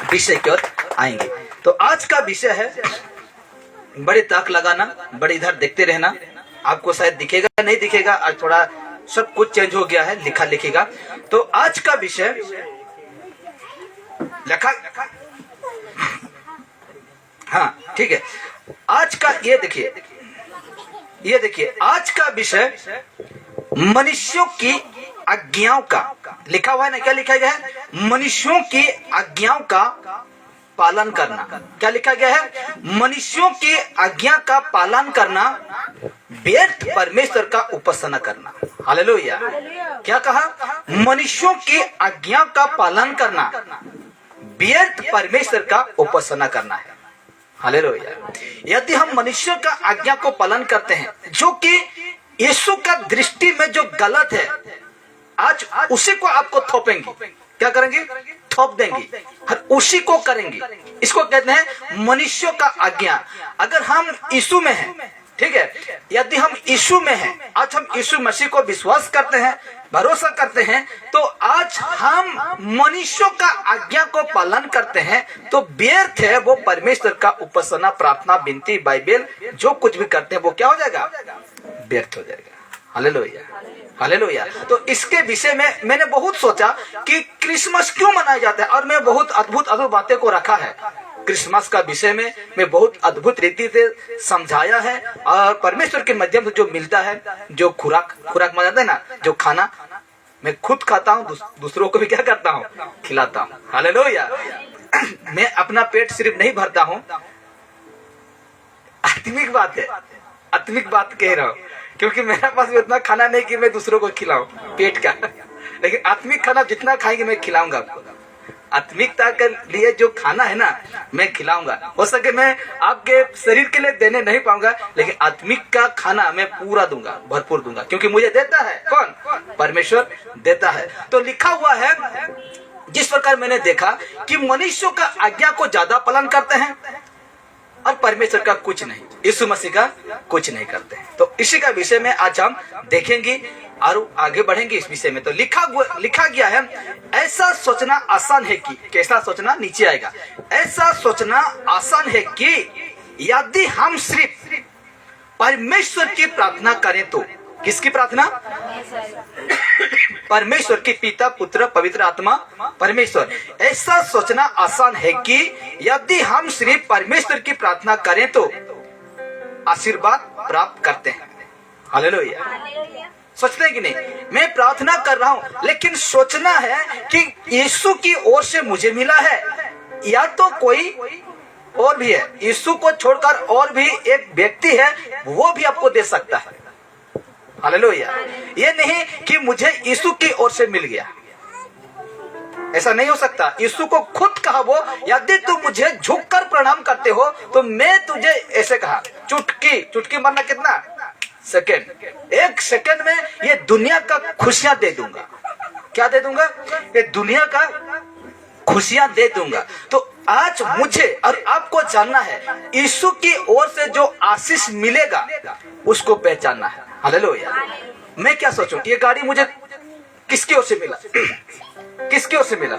विषय की ओर आएंगे। तो आज का विषय है बड़े ताक लगाना, बड़े इधर देखते रहना। आपको शायद दिखेगा नहीं दिखेगा, आज थोड़ा सब कुछ चेंज हो गया है, लिखा लिखेगा। तो आज का विषय लिखा, हाँ ठीक है। आज का ये देखिए आज का विषय मनुष्यों की आज्ञाओं का, लिखा हुआ है ना, क्या लिखा गया है? मनुष्यों की आज्ञाओं का पालन करना। क्या लिखा गया है? मनुष्यों की आज्ञा का पालन करना, व्यर्थ परमेश्वर का उपासना करना। हालेलुया। क्या कहा? मनुष्यों की आज्ञा का पालन करना, व्यर्थ परमेश्वर का उपासना करना है। हालेलुया। यदि हम मनुष्यों का आज्ञा को पालन करते हैं, जो कि यीशु का दृष्टि में जो गलत है, आज उसी को आपको थोपेंगे। क्या करेंगे? थोप देंगे, उसी को करेंगे। इसको कहते हैं मनुष्यों का आज्ञा। अगर हम यीशु में हैं, ठीक है, यदि हम यीशु में हैं, आज हम यीशु मसीह को विश्वास करते हैं, भरोसा करते हैं, तो आज हम मनुष्यों का आज्ञा को पालन करते हैं, तो व्यर्थ है वो परमेश्वर का उपासना, प्रार्थना, विनती, बाइबल जो कुछ भी करते हैं वो क्या हो जाएगा? व्यर्थ हो जाएगा। Hallelujah, hallelujah. तो इसके विषय में मैंने बहुत सोचा कि क्रिसमस क्यों मनाया जाता है, और मैं बहुत अद्भुत अद्भुत बातें को रखा है क्रिसमस का विषय में। मैं बहुत अद्भुत रीति से समझाया है, और परमेश्वर के माध्यम से जो मिलता है, जो खुराक मनाते है ना, जो खाना मैं खुद खाता हूँ, दूसरों को भी क्या करता हूँ? खिलाता हूँ। हालेलुया। मैं अपना पेट सिर्फ नहीं भरता हूँ, आत्मिक बात है, आत्मिक बात कह रहा हूँ, क्योंकि मेरे पास भी उतना खाना नहीं कि मैं दूसरों को खिलाऊं पेट का, लेकिन आत्मिक खाना जितना खाएंगे मैं खिलाऊंगा आपको। आत्मिकता के लिए जो खाना है ना, मैं खिलाऊंगा। हो सके मैं आपके शरीर के लिए देने नहीं पाऊंगा, लेकिन आत्मिक का खाना मैं पूरा दूंगा, भरपूर दूंगा, क्योंकि मुझे देता है कौन? परमेश्वर देता है। तो लिखा हुआ है, जिस प्रकार मैंने देखा कि मनुष्यों का आज्ञा को ज्यादा पालन करते हैं और परमेश्वर का कुछ नहीं, यीशु मसीह का कुछ नहीं करते हैं। तो इसी का विषय में आज हम देखेंगे और आगे बढ़ेंगे इस विषय में। तो लिखा गया है, ऐसा सोचना आसान है कि, कैसा सोचना? नीचे आएगा। ऐसा सोचना आसान है कि यदि हम सिर्फ परमेश्वर की प्रार्थना करें तो, किसकी प्रार्थना? परमेश्वर की, पिता, पुत्र, पवित्र आत्मा, परमेश्वर। ऐसा सोचना आसान है कि यदि हम सिर्फ परमेश्वर की प्रार्थना करें तो आशीर्वाद प्राप्त करते हैं। हालेलुया। सोचते हैं कि नहीं? मैं प्रार्थना कर रहा हूं, लेकिन सोचना है कि यीशु की ओर से मुझे मिला है, या तो कोई और भी है, यीशु को छोड़कर और भी एक व्यक्ति है, वो भी आपको दे सकता है। हालेलुया। ये नहीं कि मुझे यीशु की ओर से मिल गया, ऐसा नहीं हो सकता। यीशु को खुद कहा वो, यदि तू मुझे झुककर प्रणाम करते हो तो मैं तुझे, ऐसे कहा, चुटकी मारना कितना सेकंड, 1 सेकंड में ये दुनिया का खुशियां दे दूंगा। क्या दे दूंगा? ये दुनिया का खुशियां दे दूंगा। तो आज मुझे और आपको जानना है, यीशु की ओर से जो आशीष मिलेगा उसको पहचानना है। हालेलुया। मैं क्या सोचूं, ये गाड़ी मुझे किसकी ओर से मिला? किसकी ओर से मिला?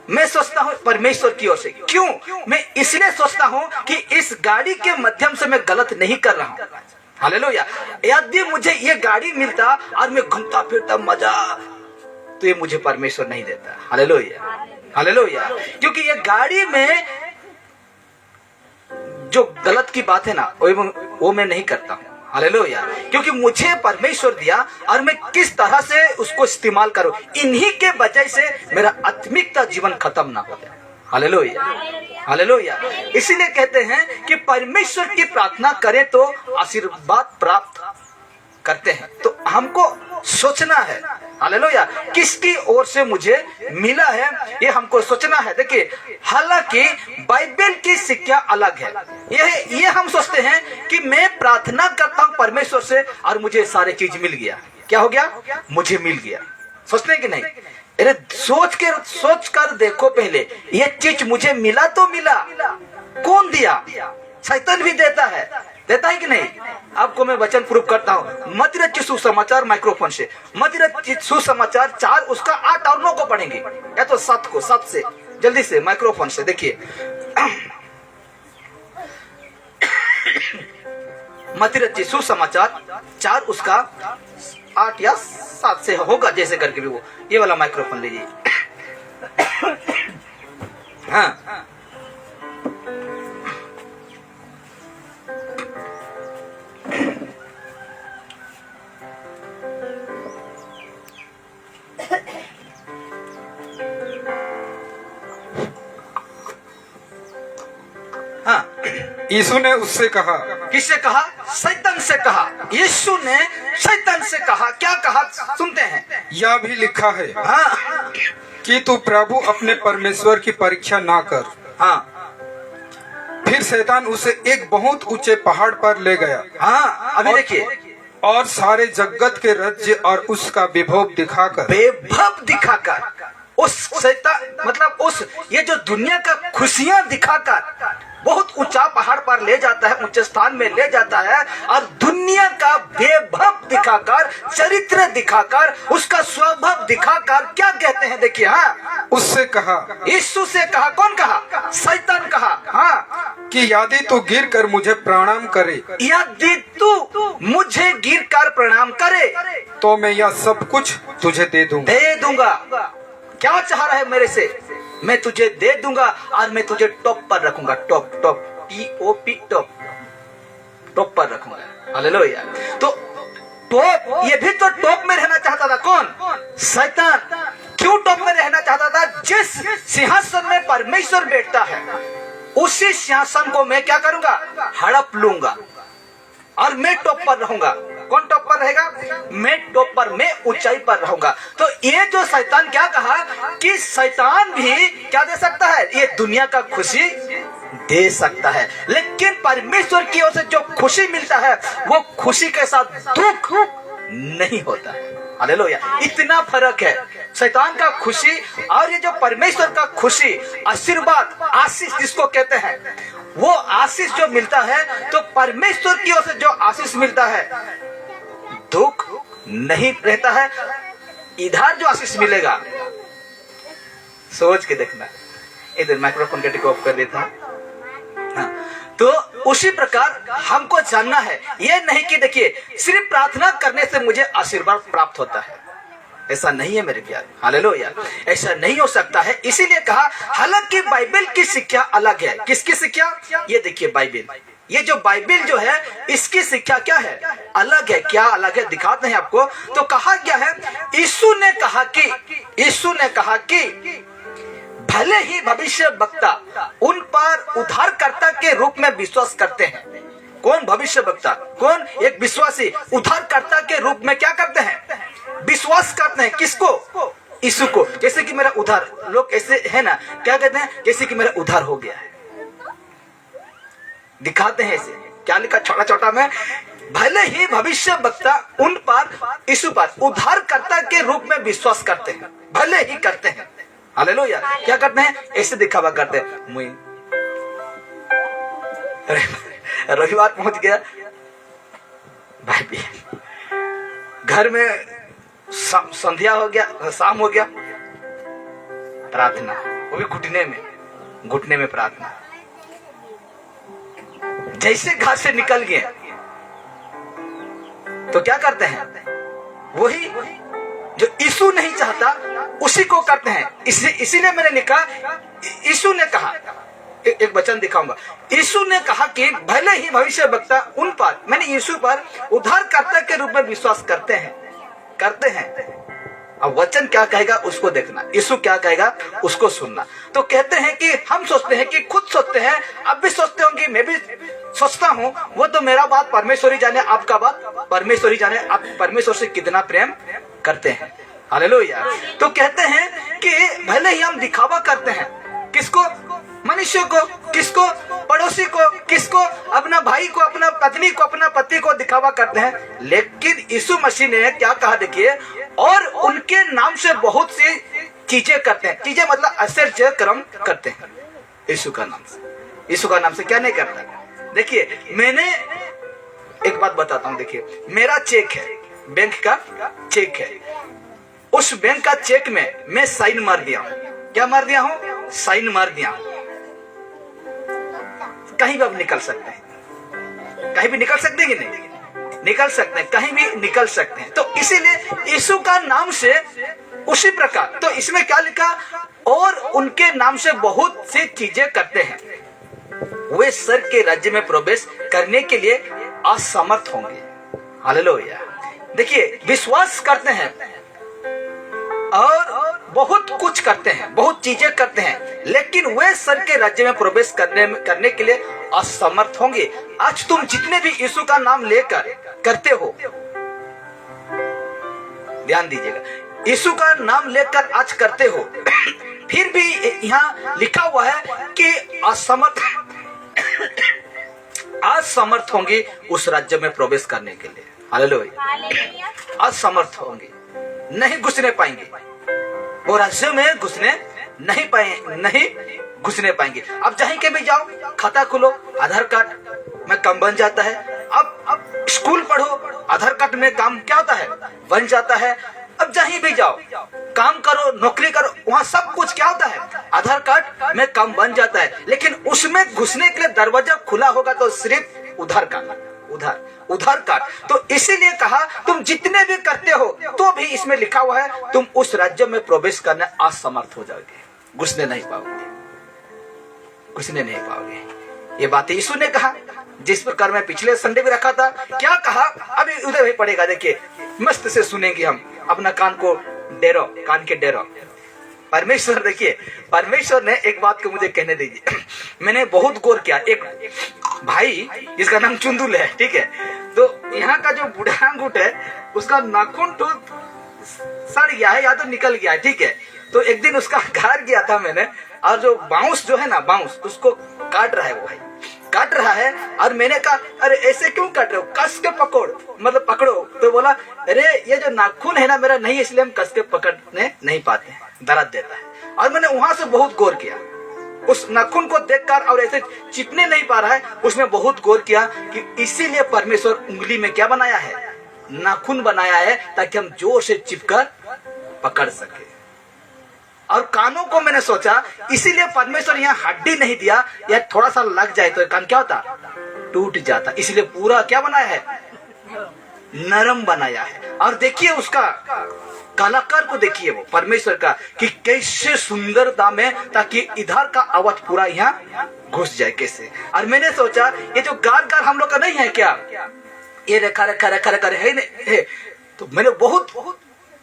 मैं सोचता हूँ परमेश्वर की ओर से। क्यों? मैं इसलिए सोचता हूँ कि इस गाड़ी के माध्यम से मैं गलत नहीं कर रहा हूँ। हालेलुया। यदि मुझे ये गाड़ी मिलता और मैं घूमता फिरता मजा, तो ये मुझे परमेश्वर नहीं देता। Hallelujah, hallelujah. क्योंकि ये गाड़ी में जो गलत की बात है ना, वो मैं नहीं करता हूँ। हालेलुया। क्योंकि मुझे परमेश्वर दिया और मैं किस तरह से उसको इस्तेमाल करूं, इन्हीं के वजह से मेरा आत्मिकता जीवन खत्म ना हो जाए। Hallelujah, hallelujah. इसीलिए कहते हैं कि परमेश्वर की प्रार्थना करें तो आशीर्वाद प्राप्त करते हैं। तो हमको सोचना है, हालेलुया, किसकी ओर से मुझे मिला है, ये हमको सोचना है। देखिए, हालांकि बाइबल की शिक्षा अलग है। ये हम सोचते हैं कि मैं प्रार्थना करता हूं परमेश्वर से और मुझे सारे चीज मिल गया। क्या हो गया? मुझे मिल गया। सोचते हैं कि नहीं? अरे सोच कर देखो पहले, ये चीज मुझे मिला तो मिला, कौन दिया? शैतान भी देता है कि नहीं? आपको मैं वचन प्रूफ करता हूँ। मत सुसमाचार माइक्रोफोन से, मत सुसमाचार 4 उसका 8 और 9 को पढ़ेंगे, या तो 7 को, 7 से जल्दी से माइक्रोफोन से देखिए। मत्ती रचित सुसमाचार 4 उसका 8 या 7 से होगा, जैसे करके भी वो। ये वाला माइक्रोफोन लीजिए। हाँ, यीशु ने उससे कहा। किससे कहा? शैतान से कहा। यीशु ने शैतान से कहा। क्या कहा सुनते हैं। यह भी लिखा है हाँ, कि तू प्रभु अपने परमेश्वर की परीक्षा ना कर। हाँ, फिर शैतान उसे एक बहुत ऊंचे पहाड़ पर ले गया। हाँ, अभी देखिए। और सारे जगत के राज्य और उसका विभव दिखाकर उस शैतान मतलब उस ये जो दुनिया का खुशियां दिखाकर बहुत ऊंचा पहाड़ पर ले जाता है, ऊंचे स्थान में ले जाता है, और दुनिया का वैभव दिखाकर, चरित्र दिखाकर, उसका स्वभाव दिखाकर क्या कहते हैं देखिए। हाँ, उससे कहा, यीशु से कहा। कौन कहा? शैतान कहा। हाँ, कि यदि तू गिर कर मुझे प्रणाम करे, यदि तू मुझे गिर कर प्रणाम करे तो मैं यह सब कुछ तुझे दे दूंगा। क्या चाह रहा है मेरे से? मैं तुझे दे दूंगा और मैं तुझे टॉप पर रखूंगा। टॉप, TOP, टॉप पर रखूंगा। हालेलुया। तो टॉप, ये भी तो टॉप में रहना चाहता था। कौन? शैतान। क्यों टॉप में रहना चाहता था? जिस सिंहासन में परमेश्वर बैठता है, उसी सिंहासन को मैं क्या करूंगा? हड़प लूंगा और मैं टॉप पर रहूंगा। कौन टॉप पर रहेगा? मैं टॉप पर, मैं ऊंचाई पर रहूंगा। तो ये जो शैतान क्या कहा कि शैतान भी क्या दे सकता है? ये दुनिया का खुशी दे सकता है, लेकिन परमेश्वर की ओर से जो खुशी मिलता है वो खुशी के साथ दुख नहीं होता है। हालेलुया। इतना फर्क है शैतान का खुशी और ये जो परमेश्वर का खुशी, आशीर्वाद, आशीष जिसको कहते हैं, वो आशीष जो मिलता है, तो परमेश्वर की ओर से जो आशीष मिलता है, दुख नहीं रहता है। इधर जो आशीष मिलेगा, सोच के देखना। इधर माइक्रोफोन के टिक ऑफ कर देता हूं। हाँ, तो उसी प्रकार हमको जानना है, ये नहीं कि देखिए सिर्फ प्रार्थना करने से मुझे आशीर्वाद प्राप्त होता है, ऐसा नहीं है मेरे प्यारे। हालेलुया। ऐसा नहीं हो सकता है। इसीलिए कहा, हालांकि बाइबल की शिक्षा अलग है। किसकी शिक्षा? ये देखिए बाइबल, ये जो बाइबल जो है, इसकी शिक्षा क्या है? अलग है। क्या अलग है? दिखाते हैं आपको। तो कहा क्या है? यीशु ने कहा कि भले ही भविष्य वक्ता उन पर उद्धारकर्ता के रूप में विश्वास करते हैं। कौन भविष्य वक्ता? कौन? एक विश्वासी उद्धारकर्ता के रूप में क्या करते हैं? विश्वास करते हैं। किसको? यीशु को। जैसे कि मेरा उद्धार, लोग ऐसे है ना, क्या कहते हैं? जैसे कि मेरा उद्धार हो गया है, दिखाते हैं ऐसे। क्या लिखा छोटा छोटा में? भले ही भविष्य वक्ता उन पर, यीशु पर उद्धारकर्ता के रूप में विश्वास करते हैं, भले ही करते हैं। हालेलुया। क्या करते हैं? ऐसे दिखावा करते हैं। मुझे रविवार पहुंच गया भाई, घर में संध्या हो गया, शाम हो गया, प्रार्थना, वो भी घुटने में प्रार्थना। जैसे घर से निकल गए तो क्या करते हैं? वही जो यीशु नहीं चाहता उसी को करते हैं। इसीलिए मैंने लिखा, यीशु ने कहा, एक वचन दिखाऊंगा। यीशु ने कहा कि भले ही भविष्य वक्ता उन पर, मैंने यीशु पर उद्धारकर्ता के रूप में विश्वास करते हैं। अब वचन क्या कहेगा उसको देखना, यीशु क्या कहेगा उसको सुनना। तो कहते हैं कि हम सोचते हैं कि खुद सोचते हैं, अब भी सोचते होंगे, मैं भी सोचता हूँ, वो तो मेरा बात परमेश्वर ही जाने, आपका बात परमेश्वर ही जाने, आप परमेश्वर से कितना प्रेम करते हैं। हालेलुया। तो कहते हैं कि भले ही हम दिखावा करते हैं, किसको? मनुष्य को। किसको? पड़ोसी को। किसको? अपना भाई को, अपना पत्नी को, अपना पति को दिखावा करते हैं। लेकिन यीशु मसीह ने क्या कहा देखिए, और उनके नाम से बहुत सी चीजें करते हैं। चीजें मतलब आश्चर्य कर्म करते हैं यीशु का नाम से। यीशु का नाम से क्या नहीं करता? देखिए मैंने एक बात बताता हूँ। देखिए मेरा चेक है, बैंक का चेक है, उस बैंक का चेक में मैं साइन मार दिया हूँ। क्या मार दिया हूँ? साइन मार दिया, कहीं भी अब निकल सकते हैं, कहीं भी निकल सकते हैं कि नहीं? निकल सकते हैं, कहीं भी निकल सकते हैं। तो इसीलिए यीशु का नाम से उसी प्रकार, तो इसमें क्या लिखा, और उनके नाम से बहुत सी चीजें करते हैं, वे स्वर्ग के राज्य में प्रवेश करने के लिए असमर्थ होंगे। हालेलुया। देखिए, विश्वास करते हैं और बहुत कुछ करते हैं, बहुत चीजें करते हैं, लेकिन वे स्वर्ग के राज्य में प्रवेश करने के लिए असमर्थ होंगे। आज तुम जितने भी यीशु का नाम लेकर करते हो, ध्यान दीजिएगा, यीशु का नाम लेकर आज करते हो, फिर भी यहाँ लिखा हुआ है कि असमर्थ होंगे उस राज्य में प्रवेश करने के लिए। हालेलुया। असमर्थ होंगे, नहीं घुसने पाएंगे, वो राज्य में नहीं घुसने पाएंगे। अब जहीं के भी जाओ, खाता खोलो, आधार कार्ड में काम बन जाता है। अब स्कूल पढ़ो, आधार कार्ड में काम क्या होता है, बन जाता है। अब जहीं भी जाओ, काम करो, नौकरी करो, वहाँ सब कुछ क्या होता है, आधार कार्ड में काम बन जाता है। लेकिन उसमें घुसने के लिए दरवाजा खुला होगा तो सिर्फ उधार कार्ड। तो इसीलिए कहा, तुम जितने भी करते हो, तो भी इसमें लिखा हुआ है तुम उस राज्य में प्रवेश करने असमर्थ हो जाओगे, घुसने नहीं पाओगे। ये बात यीशु ने कहा, जिस प्रकार मैं पिछले संडे भी रखा था। क्या कहा, अभी उधर भी पड़ेगा, देखिए, मस्त से सुनेंगे हम, अपना कान के डेरो। परमेश्वर, देखिए, परमेश्वर ने एक बात को मुझे कहने दीजिए, मैंने बहुत गौर किया। एक भाई, इसका नाम चुंदुल है, ठीक है, तो यहाँ का जो बूढ़ा अंगूठ है, उसका नाखून तो सड़ गया है या तो निकल गया है, ठीक है। तो एक दिन उसका घर गया था मैंने, और जो बाउंस जो है ना, बाउंस, उसको काट रहा है, वो भाई काट रहा है। और मैंने कहा, अरे ऐसे क्यों काट रहे हो, कस के पकड़ो। तो बोला, अरे ये जो नाखून है ना मेरा, नहीं, इसलिए हम कस के पकड़ने नहीं पाते, दर्द देता है। और मैंने वहां से बहुत गौर किया, उस नाखून को देखकर, और ऐसे चिपने नहीं पा रहा है, उसमें बहुत गौर किया कि इसीलिए परमेश्वर उंगली में क्या बनाया है, नाखून बनाया है, ताकि हम जोर से चिपकर पकड़ सके। और कानों को मैंने सोचा, इसीलिए परमेश्वर यहाँ हड्डी नहीं दिया, या थोड़ा सा लग जाए तो कान क्या होता, टूट जाता, इसलिए पूरा क्या बनाया है, नरम बनाया है। और देखिए उसका कलाकार को, देखिए वो परमेश्वर का, कि कैसे सुंदरता में, ताकि इधर का आवाज पूरा यहाँ घुस जाए कैसे। और मैंने सोचा, ये जो गार हम लोग का नहीं है क्या, ये रेखा है नहीं, तो मैंने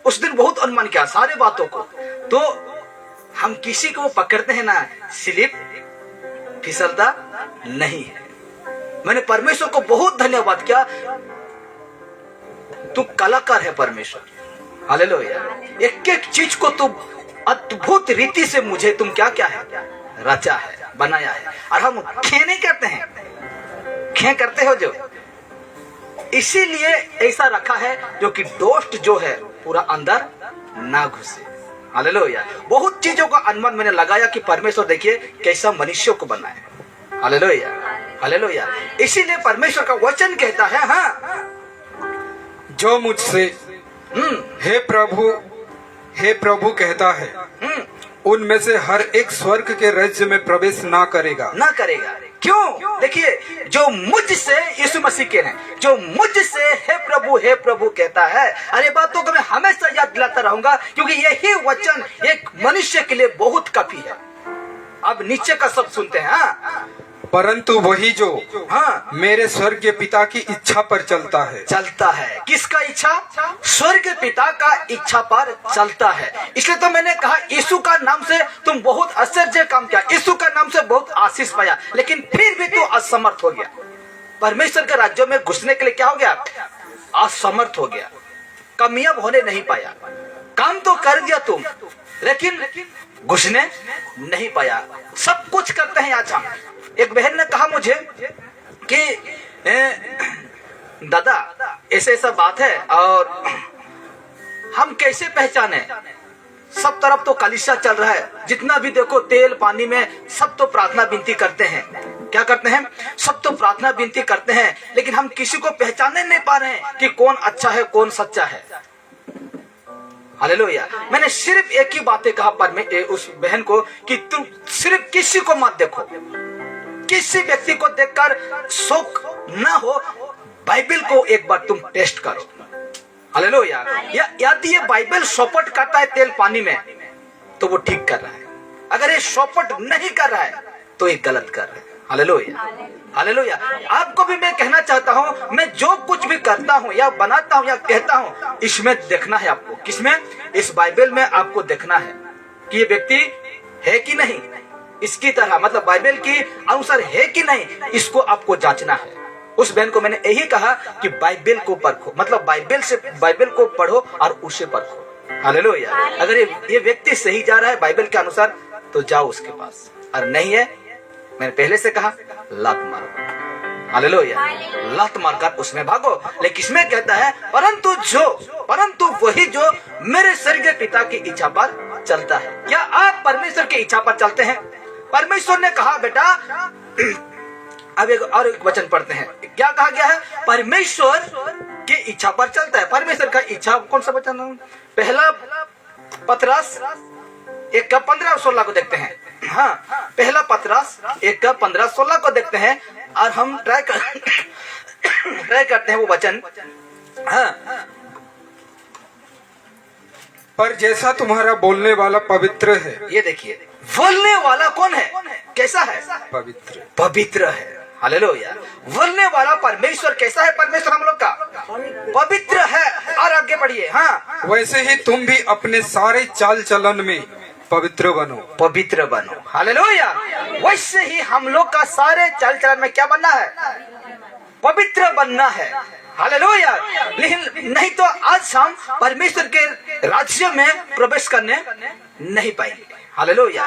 उस दिन बहुत अनुमान किया सारे बातों को। तो हम किसी को पकड़ते हैं ना, स्लिप फिसलता नहीं है। मैंने परमेश्वर को बहुत धन्यवाद किया, तू कलाकार है परमेश्वर। हालेलुया। एक एक चीज को तू अद्भुत रीति से मुझे तुम क्या है, रचा है, बनाया है। और हम खे नहीं करते हैं, खे करते हो जो, इसीलिए ऐसा रखा है जो कि दोस्त जो है पूरा अंदर ना घुसे। हालेलुया। बहुत चीजों का अनुमान मैंने लगाया कि परमेश्वर देखिए कैसा मनुष्य को बनाया। Hallelujah, hallelujah. इसीलिए परमेश्वर का वचन कहता है, हाँ, जो मुझसे हे प्रभु कहता है, उनमें से हर एक स्वर्ग के राज्य में प्रवेश ना करेगा। क्यों? देखिए, जो मुझसे, यीशु मसीह के हैं, जो मुझसे हे प्रभु कहता है, अरे बातों को मैं हमेशा याद दिलाता रहूंगा, क्योंकि यही वचन एक मनुष्य के लिए बहुत काफी है। अब नीचे का सब सुनते हैं, हाँ, परंतु वही जो मेरे स्वर्गीय पिता की इच्छा पर चलता है। किसका इच्छा? स्वर्ग पिता का इच्छा पर चलता है। इसलिए तो मैंने कहा, यीशु का नाम से तुम बहुत आश्चर्य काम किया, यीशु का नाम से बहुत आशीष पाया, लेकिन फिर भी तू असमर्थ हो गया। परमेश्वर के राज्यों में घुसने के लिए क्या हो गया? असमर्थ हो गया, कामयाब होने नहीं पाया। काम तो कर दिया तुम, लेकिन घुसने नहीं पाया। सब कुछ करते हैं आज हम। एक बहन ने कहा मुझे कि दादा ऐसा बात है, और हम कैसे पहचाने? सब तरफ तो कलीसिया चल रहा है, जितना भी देखो तेल पानी में सब तो प्रार्थना विनती करते हैं। क्या करते हैं? सब तो प्रार्थना विनती करते हैं, लेकिन हम किसी को पहचानने नहीं पा रहे हैं कि कौन अच्छा है, कौन सच्चा है। हालेलुया। मैंने सिर्फ एक ही बातें कहा उस बहन को कि तुम सिर्फ किसी को मत देखो, किसी व्यक्ति को देखकर शौक ना हो, बाइबल को एक बार तुम टेस्ट करो। हालेलुया। यदि ये बाइबल सपोर्ट करता है तेल पानी में तो वो ठीक कर रहा है, अगर ये सपोर्ट नहीं कर रहा है तो ये गलत कर रहा है। Hallelujah, hallelujah. आपको भी मैं कहना चाहता हूं, मैं जो कुछ भी करता हूं या बनाता हूं या कहता हूं, इसमें देखना है आपको। किसमें? इस बाइबल में आपको देखना है कि ये व्यक्ति है कि नहीं, इसकी तरह मतलब बाइबल की अनुसार है कि नहीं, इसको आपको जांचना है। उस बहन को मैंने यही कहा कि बाइबल को परखो, मतलब बाइबल को पढ़ो और उसे परखो। हालेलुया। अगर ये व्यक्ति सही जा रहा है बाइबल के अनुसार तो जाओ उसके पास, और नहीं है, मैंने पहले से कहा, लात मारो। हालेलुया, लात मारकर उसमें भागो। लेकिन किसमें कहता है, परंतु वही जो मेरे स्वर्गीय पिता की इच्छा पर चलता है। क्या आप परमेश्वर की इच्छा पर चलते हैं? परमेश्वर ने कहा बेटा, अब एक वचन पढ़ते हैं, क्या कहा गया है? परमेश्वर की इच्छा पर चलता है। परमेश्वर का इच्छा कौन सा वचन? पहला पतरस 1:15-16 को देखते हैं। हाँ, पहला पतरस 1:15-16 को देखते हैं और हम ट्राई करते हैं वो वचन। हाँ, पर जैसा तुम्हारा बोलने वाला पवित्र है। ये देखिए, बोलने वाला कौन है? कैसा है? पवित्र है। हालेलुया। बोलने वाला परमेश्वर कैसा है? परमेश्वर हम लोग का पवित्र है। और आगे बढ़िए। हाँ, वैसे ही तुम भी अपने सारे चाल चलन में पवित्र बनो। हालेलुया। वैसे ही हम लोग का सारे चाल चलन में क्या बनना है? पवित्र बनना है। हालेलुया। लेकिन नहीं तो आज हम परमेश्वर के राज्य में प्रवेश करने नहीं पाएंगे। हालेलुया।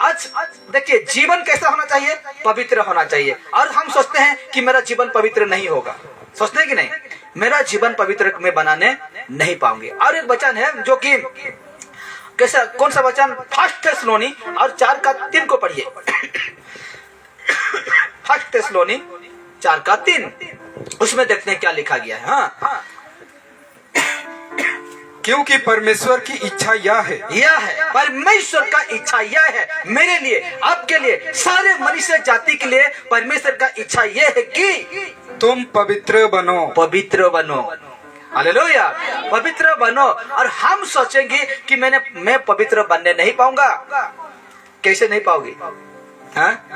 आज देखिए, जीवन कैसा होना चाहिए? पवित्र होना चाहिए। और हम सोचते हैं कि मेरा जीवन पवित्र नहीं होगा। सोचते हैं कि नहीं, मेरा जीवन पवित्र में बनाने नहीं पाऊंगे। और एक वचन है जो कि कैसा, कौन सा वचन? 1 थिस्सलुनी और 4:3 को पढ़िए। 1 थिस्सलुनी 4:3, उसमें देखते हैं क्या लिखा गया है। हाँ, क्योंकि परमेश्वर की इच्छा यह है, परमेश्वर का इच्छा यह है मेरे लिए, आपके लिए, सारे मनुष्य जाति के लिए परमेश्वर का इच्छा यह है कि तुम पवित्र बनो। हालेलुया, पवित्र बनो। और हम सोचेंगे कि मैं पवित्र बनने नहीं पाऊंगा। कैसे नहीं पाओगे? हाँ,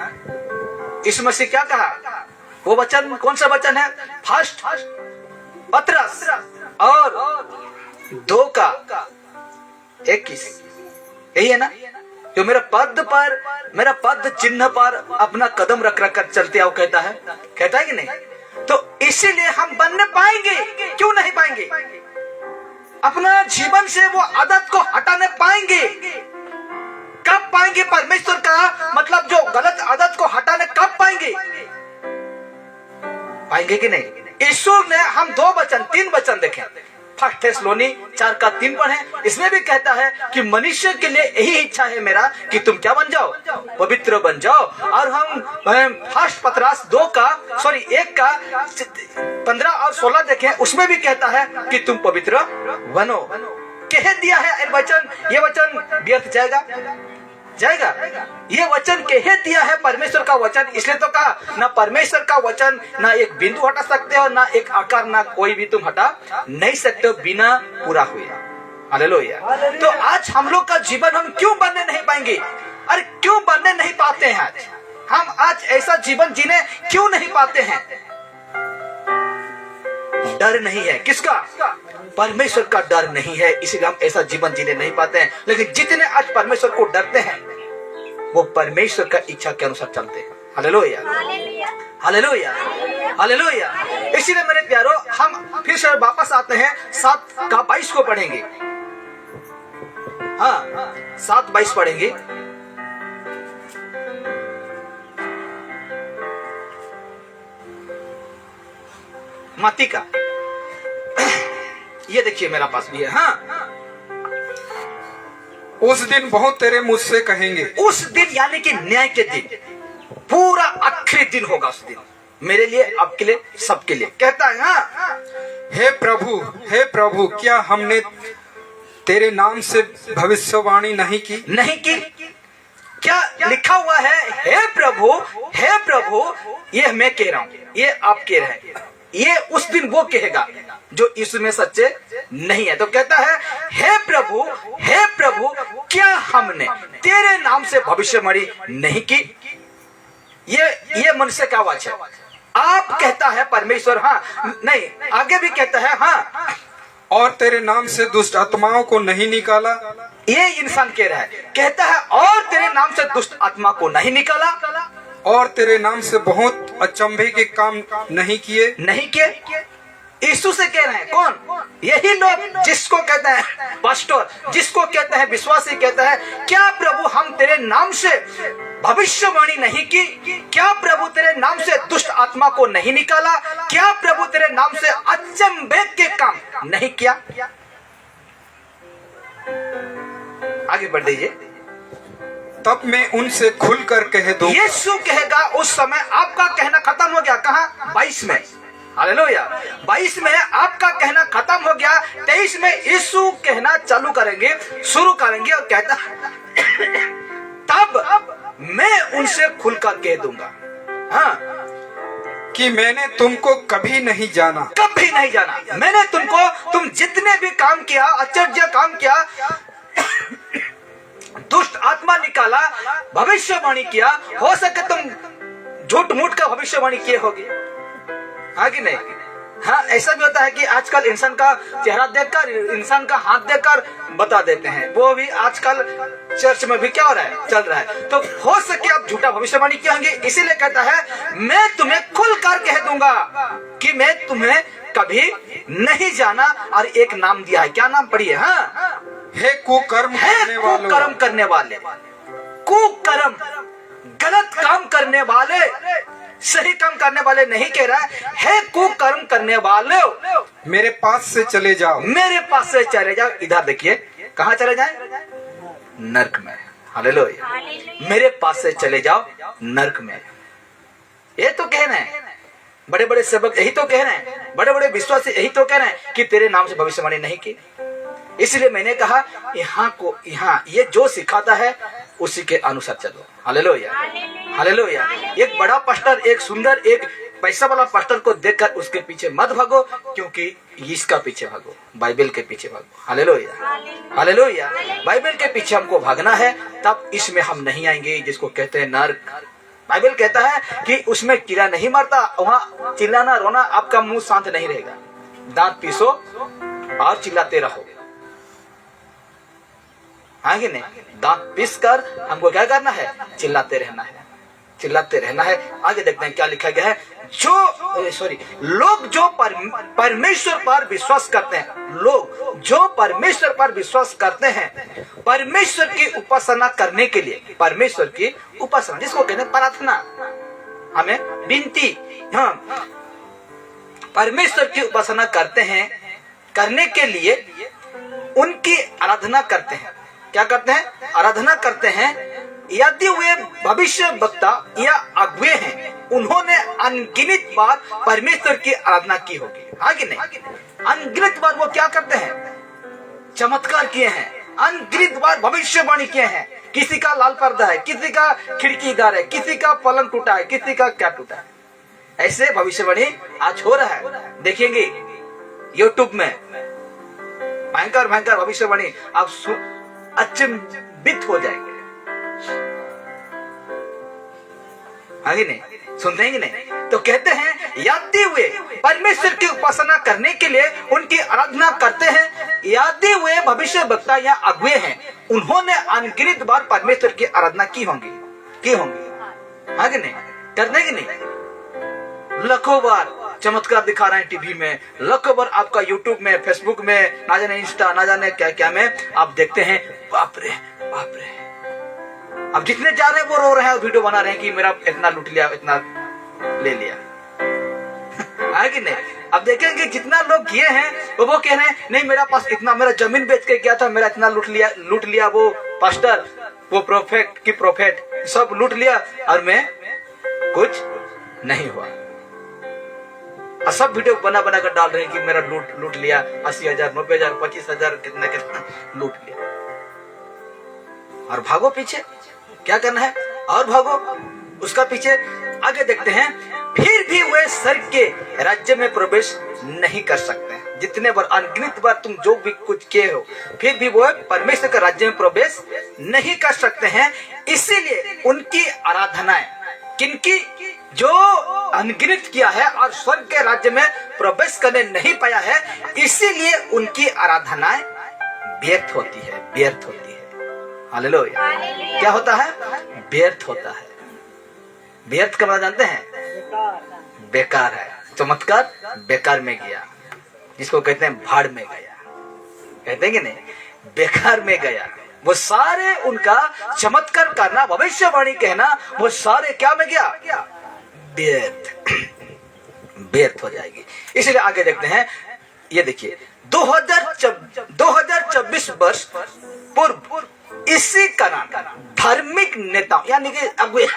इस मसीह क्या कहा? वो वचन कौन सा वचन है? 1 पतरस और 2:21, यही है ना? जो मेरा पद चिन्ह पर अपना कदम रख कर चलते आओ, कहता है कि नहीं? तो इसीलिए हम बनने पाएंगे। क्यों नहीं पाएंगे? अपना जीवन से वो आदत को हटाने पाएंगे। कब पाएंगे? परमेश्वर का मतलब जो गलत आदत को हटाने कब पाएंगे कि नहीं? यीशु ने हम 3 वचन देखे। 1 थिस्सलुनी 4:3 पढ़े। इसमें भी कहता है कि मनुष्य के लिए यही इच्छा है मेरा कि तुम क्या बन जाओ? पवित्र बन जाओ। और हम 1 पतरस 1:15 और 16 देखें, उसमें भी कहता है कि तुम पवित्र बनो। कह दिया है ये वचन व्यर्थ जाएगा। ये वचन कह दिया है, परमेश्वर का वचन। इसलिए तो कहा, ना परमेश्वर का वचन ना एक बिंदु हटा सकते हो, ना एक आकार, ना कोई भी तुम हटा नहीं सकते हो बिना पूरा हुए। हालेलुया। तो आज हम लोग का जीवन हम क्यों बनने नहीं पाएंगे? अरे क्यों बनने नहीं पाते हैं? हम आज ऐसा जीवन जीने क्यों नहीं पाते हैं? डर नहीं है। किसका? परमेश्वर का डर नहीं है, इसलिए हम ऐसा जीवन जीने नहीं पाते हैं। लेकिन जितने आज परमेश्वर को डरते हैं वो परमेश्वर का इच्छा के अनुसार चलते हैं। Hallelujah, hallelujah, hallelujah. इसीलिए मेरे प्यारो, हम फिर से वापस आते हैं 7:22 को पढ़ेंगे। हाँ, 7:22 पढ़ेंगे। मत्ती का, ये देखिए मेरा पास भी है। हाँ, उस दिन बहुत तेरे मुझसे कहेंगे। उस दिन यानी कि न्याय के दिन, पूरा आखिरी दिन होगा उस दिन, मेरे लिए, आपके लिए, सबके लिए। कहता है हाँ, हे प्रभु, क्या हमने तेरे नाम से भविष्यवाणी नहीं की। नहीं की। क्या लिखा हुआ है? हे प्रभु, हे प्रभु, ये मैं कह रहा हूं, ये आप कह रहे हैं। ये उस दिन वो कहेगा जो यीशु में सच्चे नहीं है। तो कहता है, हे प्रभु, हे प्रभु, क्या हमने तेरे नाम से भविष्यवाणी नहीं की? ये मनुष्य का आवाज है। आप कहता है परमेश्वर, हाँ नहीं, आगे भी कहता है, हाँ, और तेरे नाम से दुष्ट आत्माओं को नहीं निकाला। ये इंसान कह रहा है, कहता है और तेरे नाम से दुष्ट आत्मा को नहीं निकाला, और तेरे नाम से बहुत अचंभे के काम नहीं किए। नहीं किए। यीशु से कह रहे हैं। कौन? यही लोग जिसको कहते हैं पास्टर, जिसको कहते हैं विश्वासी, कहता है, क्या प्रभु हम तेरे नाम से भविष्यवाणी नहीं की? क्या प्रभु तेरे नाम से दुष्ट आत्मा को नहीं निकाला? क्या प्रभु तेरे नाम से अचंभे के काम नहीं किया? आगे बढ़ दीजिए। तब मैं उनसे खुलकर कह दूं। यीशु कहेगा उस समय, आपका कहना खत्म हो गया। कहाँ? 22 में। हालेलुया। 22 में आपका कहना खत्म हो गया। 23 में यीशु कहना चालू करेंगे, शुरू करेंगे, और कहता तब मैं उनसे खुलकर कह दूंगा, हाँ, कि मैंने तुमको कभी नहीं जाना। कभी नहीं जाना। मैंने तुमको, तुम जितने भी काम किया, आश्चर्य काम किया, दुष्ट आत्मा निकाला, भविष्यवाणी किया, हो सके तुम झूठ मूठ का भविष्यवाणी किए होगी, हाँ कि नहीं? हाँ, ऐसा भी होता है कि आजकल इंसान का चेहरा देखकर, इंसान का हाथ देखकर बता देते हैं। वो भी आजकल चर्च में भी क्या हो रहा है, चल रहा है। तो हो सके आप झूठा भविष्यवाणी किए होंगे। इसीलिए कहता है, मैं तुम्हें खुलकर कह दूंगा कि मैं तुम्हें कभी नहीं जाना। और एक नाम दिया है, क्या नाम पढ़िए? हाँ, हे कुकर्म करने वालों। कुकर्म करने वाले, कुकर्म, गलत काम करने वाले, सही काम करने वाले नहीं कह रहा है कुकर्म करने वाले, मेरे पास से चले जाओ। मेरे पास से चले जाओ। इधर देखिए, कहाँ चले जाए? नरक में। हालेलुया। मेरे पास से चले जाओ नरक में। ये तो कह रहे हैं बड़े बड़े सेवक, यही तो कह रहे हैं बड़े बड़े विश्वासी, यही तो कह रहे हैं कि तेरे नाम से भविष्यवाणी नहीं की। इसलिए मैंने कहा, यहाँ ये जो सिखाता है उसी के अनुसार चलो। Hallelujah, hallelujah. एक बड़ा पास्टर, एक सुंदर, एक पैसा वाला पास्टर को देखकर उसके पीछे मत भागो, क्योंकि इसका पीछे भागो, बाइबल के पीछे भागो। Hallelujah, hallelujah. बाइबल के पीछे हमको भागना है, तब इसमें हम नहीं आएंगे जिसको कहते हैं नर्क। बाइबल कहता है कि उसमें कीड़ा नहीं मरता, वहां चिल्लाना रोना, आपका मुंह शांत नहीं रहेगा। दांत पीसो और चिल्लाते रहो, आगे नहीं, दांत पीस कर हमको क्या करना है? चिल्लाते रहना है, चिल्लाते रहना है। आगे देखते हैं क्या लिखा गया है। लोग जो परमेश्वर पर विश्वास करते हैं, लोग जो परमेश्वर पर विश्वास करते हैं, परमेश्वर की उपासना करने के लिए, परमेश्वर की उपासना जिसको कहते हैं प्रार्थना, हमें विनती, हाँ, परमेश्वर की उपासना करते हैं, करने के लिए उनकी आराधना करते हैं। क्या करते हैं? आराधना करते हैं। यदि वे भविष्य वक्ता या अगुवे हैं, उन्होंने अनगिनत बार परमेश्वर की आराधना की होगी, हाँ कि नहीं? अनगिनत बार वो क्या करते हैं? चमत्कार किए हैं, अनगिनत बार भविष्यवाणी किए हैं। किसी का लाल पर्दा है, किसी का खिड़की इधर है, किसी का पलंग टूटा है, किसी का क्या टूटा है। ऐसे भविष्यवाणी आज हो रहा है, देखेंगे यूट्यूब में भयंकर भयंकर भविष्यवाणी, आप अचंभित हो जाएंगे, आगे नहीं सुनते हैं कि नहीं? तो कहते हैं यदि वे परमेश्वर की उपासना करने के लिए उनकी आराधना करते हैं, यदि वे भविष्य वक्ता या अगुवे हैं, उन्होंने अनगिनत बार परमेश्वर की आराधना की होंगी, आगे नहीं करते कि नहीं? लाखों बार चमत्कार दिखा रहे हैं टीवी में, लाखों बार आपका यूट्यूब में, फेसबुक में, ना जाने इंस्टा, ना जाने क्या क्या में आप देखते हैं। बाप रे, बाप रे। अब जितने जा रहे हैं वो रो रहे हैं, वीडियो बना रहे हैं कि मेरा इतना लूट लिया, इतना ले लिया, है कि नहीं? अब देखेंगे जितना लोग किए हैं वो कह रहे हैं नहीं मेरा पास इतना, मेरा जमीन बेच के गया था, मेरा इतना लूट लिया वो पास्टर, वो प्रोफेट सब लूट लिया और मैं कुछ नहीं हुआ। और सब वीडियो बना बना कर डाल रहे हैं कि मेरा लूट लिया 80,000, 90,000, 25,000, कितना कितना लूट लिया। और भागो पीछे, क्या करना है, और भागो उसका पीछे। आगे देखते हैं, फिर भी वे स्वर्ग के राज्य में प्रवेश नहीं कर सकते हैं। जितने बार, अनगिनत बार तुम जो भी कुछ किए हो, फिर भी वो परमेश्वर के राज्य में प्रवेश नहीं कर सकते हैं। इसीलिए उनकी आराधनाएं, किनकी, जो अनगिनत किया है और स्वर्ग के राज्य में प्रवेश करने नहीं पाया है, इसीलिए उनकी आराधनाएं व्यर्थ होती है, व्यर्थ होती है। हालेलुया। क्या होता है? व्यर्थ होता है। व्यर्थ का मतलब जानते हैं? बेकार है। चमत्कार बेकार में गया, जिसको कहते हैं भाड़ में गया, कहते हैं कि नहीं, बेकार में गया। वो सारे उनका चमत्कार करना, भविष्यवाणी कहना, वो सारे क्या में गया? व्यर्थ, व्यर्थ हो जाएगी। इसलिए आगे देखते हैं, ये देखिए 2024 वर्ष पूर्व इसी कारण धार्मिक नेता यानी कि अगुए,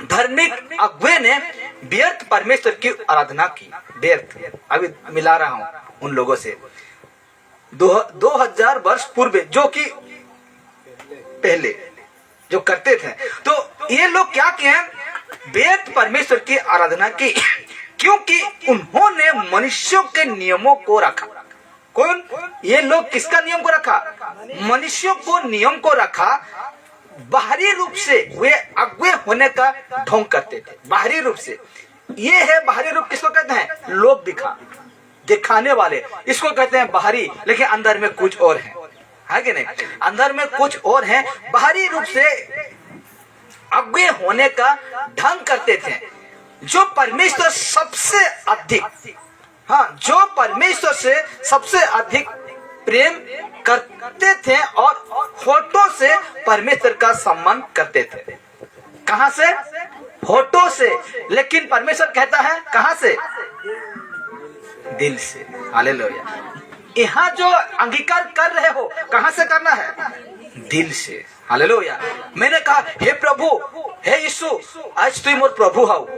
धार्मिक अगुए ने व्यर्थ परमेश्वर की आराधना की। व्यर्थ, अभी मिला रहा हूं उन लोगों से 2000 वर्ष पूर्व, जो कि पहले जो करते थे। तो ये लोग क्या किए? व्यर्थ परमेश्वर की आराधना की, क्योंकि उन्होंने मनुष्यों के नियमों को रखा। कौन? ये लोग किसका नियम को रखा? मनुष्यों को नियम को रखा। बाहरी रूप से वे अगुए होने का ढोंग करते थे, बाहरी रूप से। ये है बाहरी रूप, किसको कहते हैं? लोग दिखाने वाले, इसको कहते हैं बाहरी, लेकिन अंदर में कुछ और है कि नहीं? अंदर में कुछ और है। बाहरी रूप से अगुए होने का ढंग करते थे। जो परमेश्वर सबसे अधिक, जो परमेश्वर से सबसे अधिक प्रेम करते थे और होठों से परमेश्वर का सम्मान करते थे। कहां से? होठों से, लेकिन परमेश्वर कहता है कहां से? दिल से। हालेलुया। यहाँ जो अंगीकार कर रहे हो, कहां से करना है? दिल से। हालेलुया। मैंने कहा, हे प्रभु, हे यीशु, आज तू मोर प्रभु हो।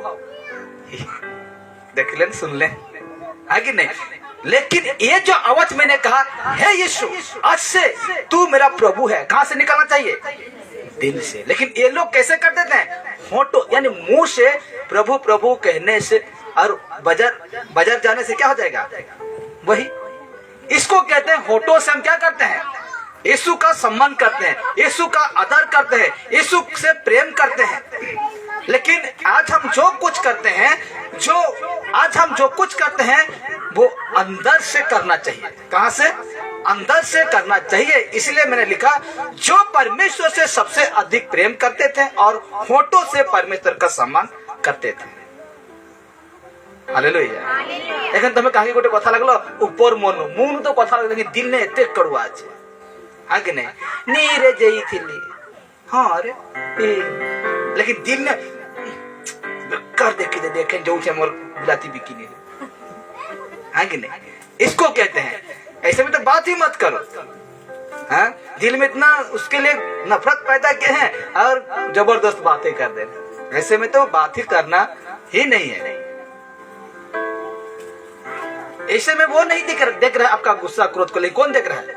देख लें, सुन लें, है कि नहीं? लेकिन ये जो आवाज मैंने कहा, हे यीशु, आज से तू मेरा प्रभु है, कहां से निकलना चाहिए? दिल से। लेकिन ये लोग कैसे करते थे? होठों यानी मुंह से प्रभु प्रभु कहने से, और बाजार जाने से क्या हो जाएगा? वही। इसको कहते हैं होठों से हम क्या करते हैं? यीशु का सम्मान करते हैं, यीशु का आदर करते हैं, यीशु से प्रेम करते हैं। लेकिन आज हम जो कुछ करते हैं, वो अंदर से करना चाहिए। कहां से? अंदर से करना चाहिए। इसलिए मैंने लिखा, जो परमेश्वर से सबसे अधिक प्रेम करते थे और होठों से परमेश्वर का सम्मान करते थे। हालेलुया। लेकिन तुम्हें कहीं गोटे कथा लगलो, ऊपर मुंह तो कथा लगे, लेकिन दिल ने एते कड़ुआ আছে, है कि नहीं? नीरे जेई थिली, हाँ रे, लेकिन दिल ने कर देखे जो से मोर बिलाती बिकिनी, है कि नहीं? इसको कहते हैं। ऐसे में तो बात ही मत करो। दिल में इतना उसके लिए नफरत पैदा किए हैं और जबरदस्त बातें कर देना, ऐसे में तो बात ही करना ही नहीं है। ऐसे में वो नहीं देख रहा है आपका गुस्सा क्रोध को, लेकिन कौन देख रहा है?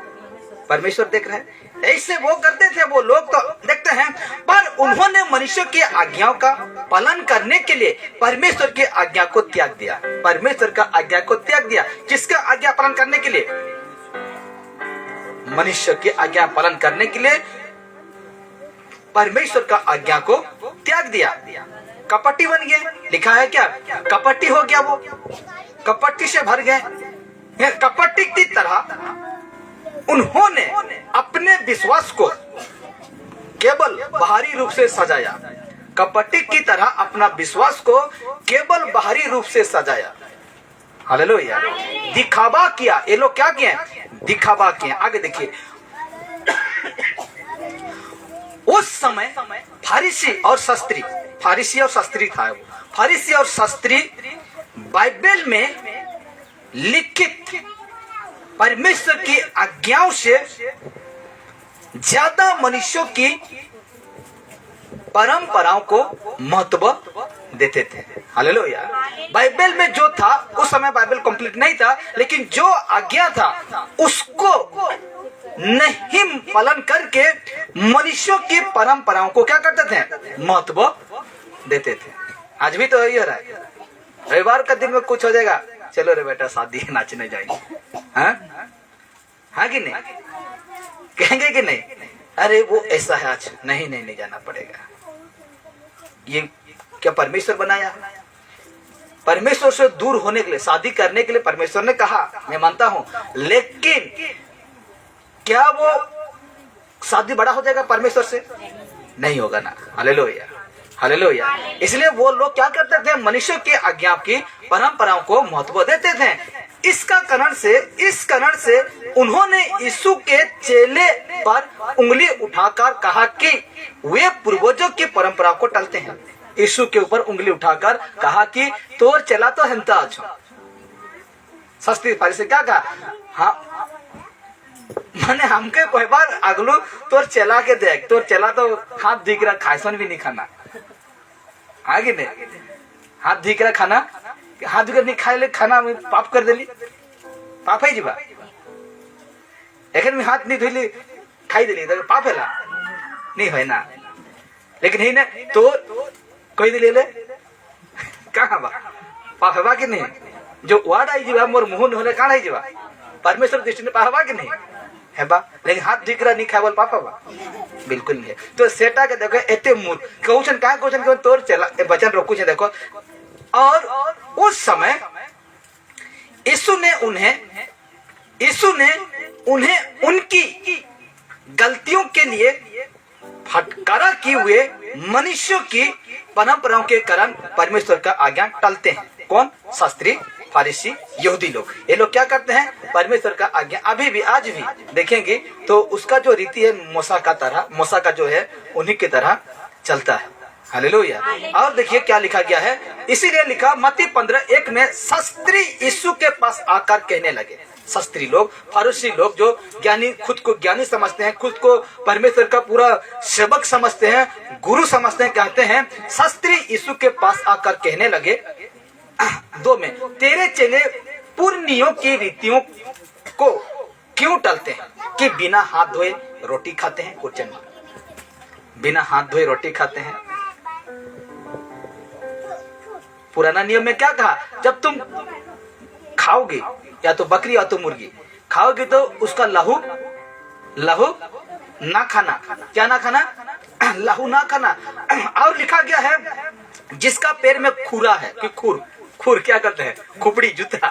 परमेश्वर देख रहा है। ऐसे वो करते थे वो लोग, तो देखते हैं। पर उन्होंने मनुष्य की आज्ञाओं का पालन करने के लिए परमेश्वर की आज्ञा को त्याग दिया। परमेश्वर का आज्ञा को त्याग दिया। किसका आज्ञा पालन करने के लिए? मनुष्य की आज्ञा पालन करने के लिए परमेश्वर का आज्ञा को त्याग दिया। कपटी बन गए। लिखा है क्या? कपटी हो गया। वो कपटी से भर गए। कपटी की तरह उन्होंने अपने विश्वास को केवल बाहरी रूप से सजाया। कपटी की तरह अपना विश्वास को केवल बाहरी रूप से सजाया। हालेलुया। दिखावा किया। ये लोग क्या किए? दिखावा किए। आगे देखिए, उस समय फारिसी और शास्त्री था वो। फारिसी और शास्त्री बाइबल में लिखित परमेश्वर की आज्ञाओं से ज्यादा मनुष्यों की परंपराओं को महत्व देते थे। हालेलुया। बाइबल में जो था उस समय बाइबल कंप्लीट नहीं था, लेकिन जो आज्ञा था उसको नहीं पालन करके मनुष्यों की परंपराओं को क्या करते थे, महत्व देते थे। आज भी तो यही हो रहा है। रविवार का दिन में कुछ हो जाएगा, चलो रे बेटा शादी है, नाचने जाएंगे, हाँ कि नहीं, कहेंगे कि नहीं, अरे वो ऐसा है आज, नहीं नहीं नहीं जाना पड़ेगा। ये क्या परमेश्वर बनाया? परमेश्वर से दूर होने के लिए, शादी करने के लिए परमेश्वर ने कहा, मैं मानता हूं, लेकिन क्या वो शादी बड़ा हो जाएगा परमेश्वर से? नहीं होगा ना। Hallelujah, hallelujah. इसलिए वो लोग क्या करते थे, मनुष्य की आज्ञा की परंपराओं को महत्व देते थे। इस कारण से उन्होंने यीशु के चेले पर उंगली उठाकर कहा कि वे पूर्वजों की परंपरा को टलते हैं। यीशु के ऊपर उंगली उठाकर कहा कि तोर चला तो हंता अच्छा। शास्त्री फरीसी क्या कहा, हाँ माने हमके कोई बार अगलो तोर चला के देख, तोर चला तो हाथ दिख रहा, खाइसन भी नहीं खाना, आगे नहीं हाथ दिख रहा खाना, हाथ दिख नहीं खाए ले खाना में पाप कर देली, पाप है जीवा। एखन में हाथ नहीं धोली खाई देली तो पाप है ला नहीं है ना। लेकिन है ना तो कोई दे ले कहाँ बा पाप है कि नहीं? जो वाड आई जीवा मोर मुंह न होले कान आई जीवा, परमेश्वर दृष्टि में पाप है कि नहीं है बा? लेकिन हाथ दिख रहा नहीं खाए बोल पापा बा, बिल्कुल नहीं है। तो सेटा के देखो एते मूर्ख क्वेश्चन का क्वेश्चन के तोर चला वचन रोकू छे देखो। और उस समय यीशु ने उन्हें उनकी गलतियों के लिए फटकारा किए हुए मनुष्यों की परंपराओं के कारण परमेश्वर का आज्ञा टलते हैं। कौन? शास्त्री, फारिसी, यहूदी लोग। ये लोग क्या करते हैं, परमेश्वर का आज्ञा अभी भी आज भी देखेंगे तो उसका जो रीति है मूसा का जो है उन्हीं की तरह चलता है। हालेलुया। और देखिए क्या लिखा गया है, इसीलिए लिखा मत्ती 15:1 में, शास्त्री यीशु के पास आकर कहने लगे। शास्त्री लोग, फारूसी लोग जो ज्ञानी, खुद को ज्ञानी समझते हैं, खुद को परमेश्वर का पूरा सेवक समझते हैं, गुरु समझते हैं, कहते हैं शास्त्री यीशु के पास आकर कहने लगे 2 में, तेरे चेले पुरनियों की रीतियों को क्यों टलते हैं कि बिना हाथ धोए रोटी खाते हैं? क्वेश्चन, बिना हाथ धोए रोटी खाते हैं। पुराना नियम में क्या कहा, जब तुम खाओगे या तो बकरी या तो मुर्गी खाओगे तो उसका लहू ना खाना। क्या ना खाना? लहू ना खाना। और लिखा गया है जिसका पैर में खुरा है, कि खुर क्या करते हैं, खुपड़ी जूता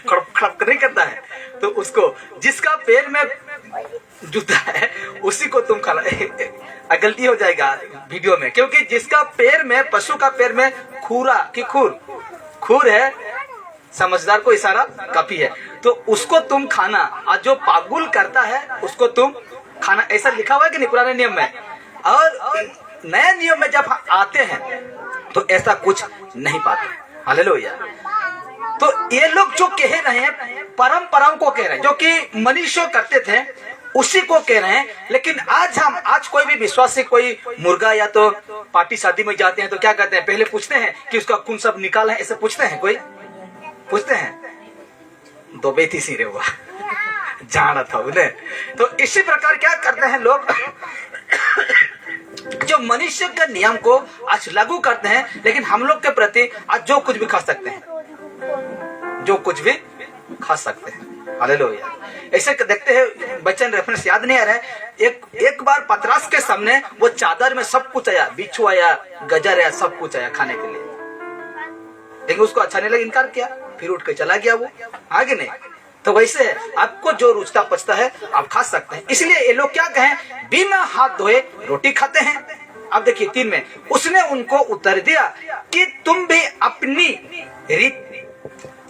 खड़प नहीं करता है, तो उसको जिसका पैर में जूता है उसी को तुम खाना। गलती हो जाएगा वीडियो में, क्योंकि जिसका पैर में, पशु का पैर में खुरा कि खुर है, समझदार को इशारा काफी है, तो उसको तुम खाना, और जो पागुल करता है उसको तुम खाना। ऐसा लिखा हुआ है कि नहीं पुराने नियम में? और नए नियम में जब आते हैं तो ऐसा कुछ नहीं पाते। हालेलुया। तो ये लोग जो कह रहे हैं परंपराओं को कह रहे हैं, जो कि मनुष्य करते थे उसी को कह रहे हैं। लेकिन आज कोई भी विश्वासी कोई मुर्गा या तो पार्टी शादी में जाते हैं तो क्या करते हैं, पहले पूछते हैं कि उसका खून सब निकाला है, ऐसे पूछते हैं? कोई पूछते हैं? दो बेटी सी रे हुआ जाना था उन्हें। तो इसी प्रकार क्या करते हैं लोग जो मनुष्य के नियम को आज लागू करते हैं, लेकिन हम लोग के प्रति आज जो कुछ भी खा सकते हैं, जो कुछ भी खा सकते हैं। हालेलुया। ऐसे देखते हैं, बच्चन रेफरेंस याद नहीं आ रहा है, एक बार पतरस के सामने वो चादर में सब कुछ आया, बिच्छू आया, गजर आया, सब कुछ आया खाने के लिए, लेकिन उसको अच्छा नहीं लगा, इनकार किया, फिर उठ के चला गया वो, आगे नहीं। तो वैसे है, आपको जो रुचता पचता है आप खा सकते हैं। इसलिए ये लोग क्या कहें, बिना हाथ धोए रोटी खाते हैं। अब देखिए 3 में, उसने उनको उत्तर दिया कि तुम भी अपनी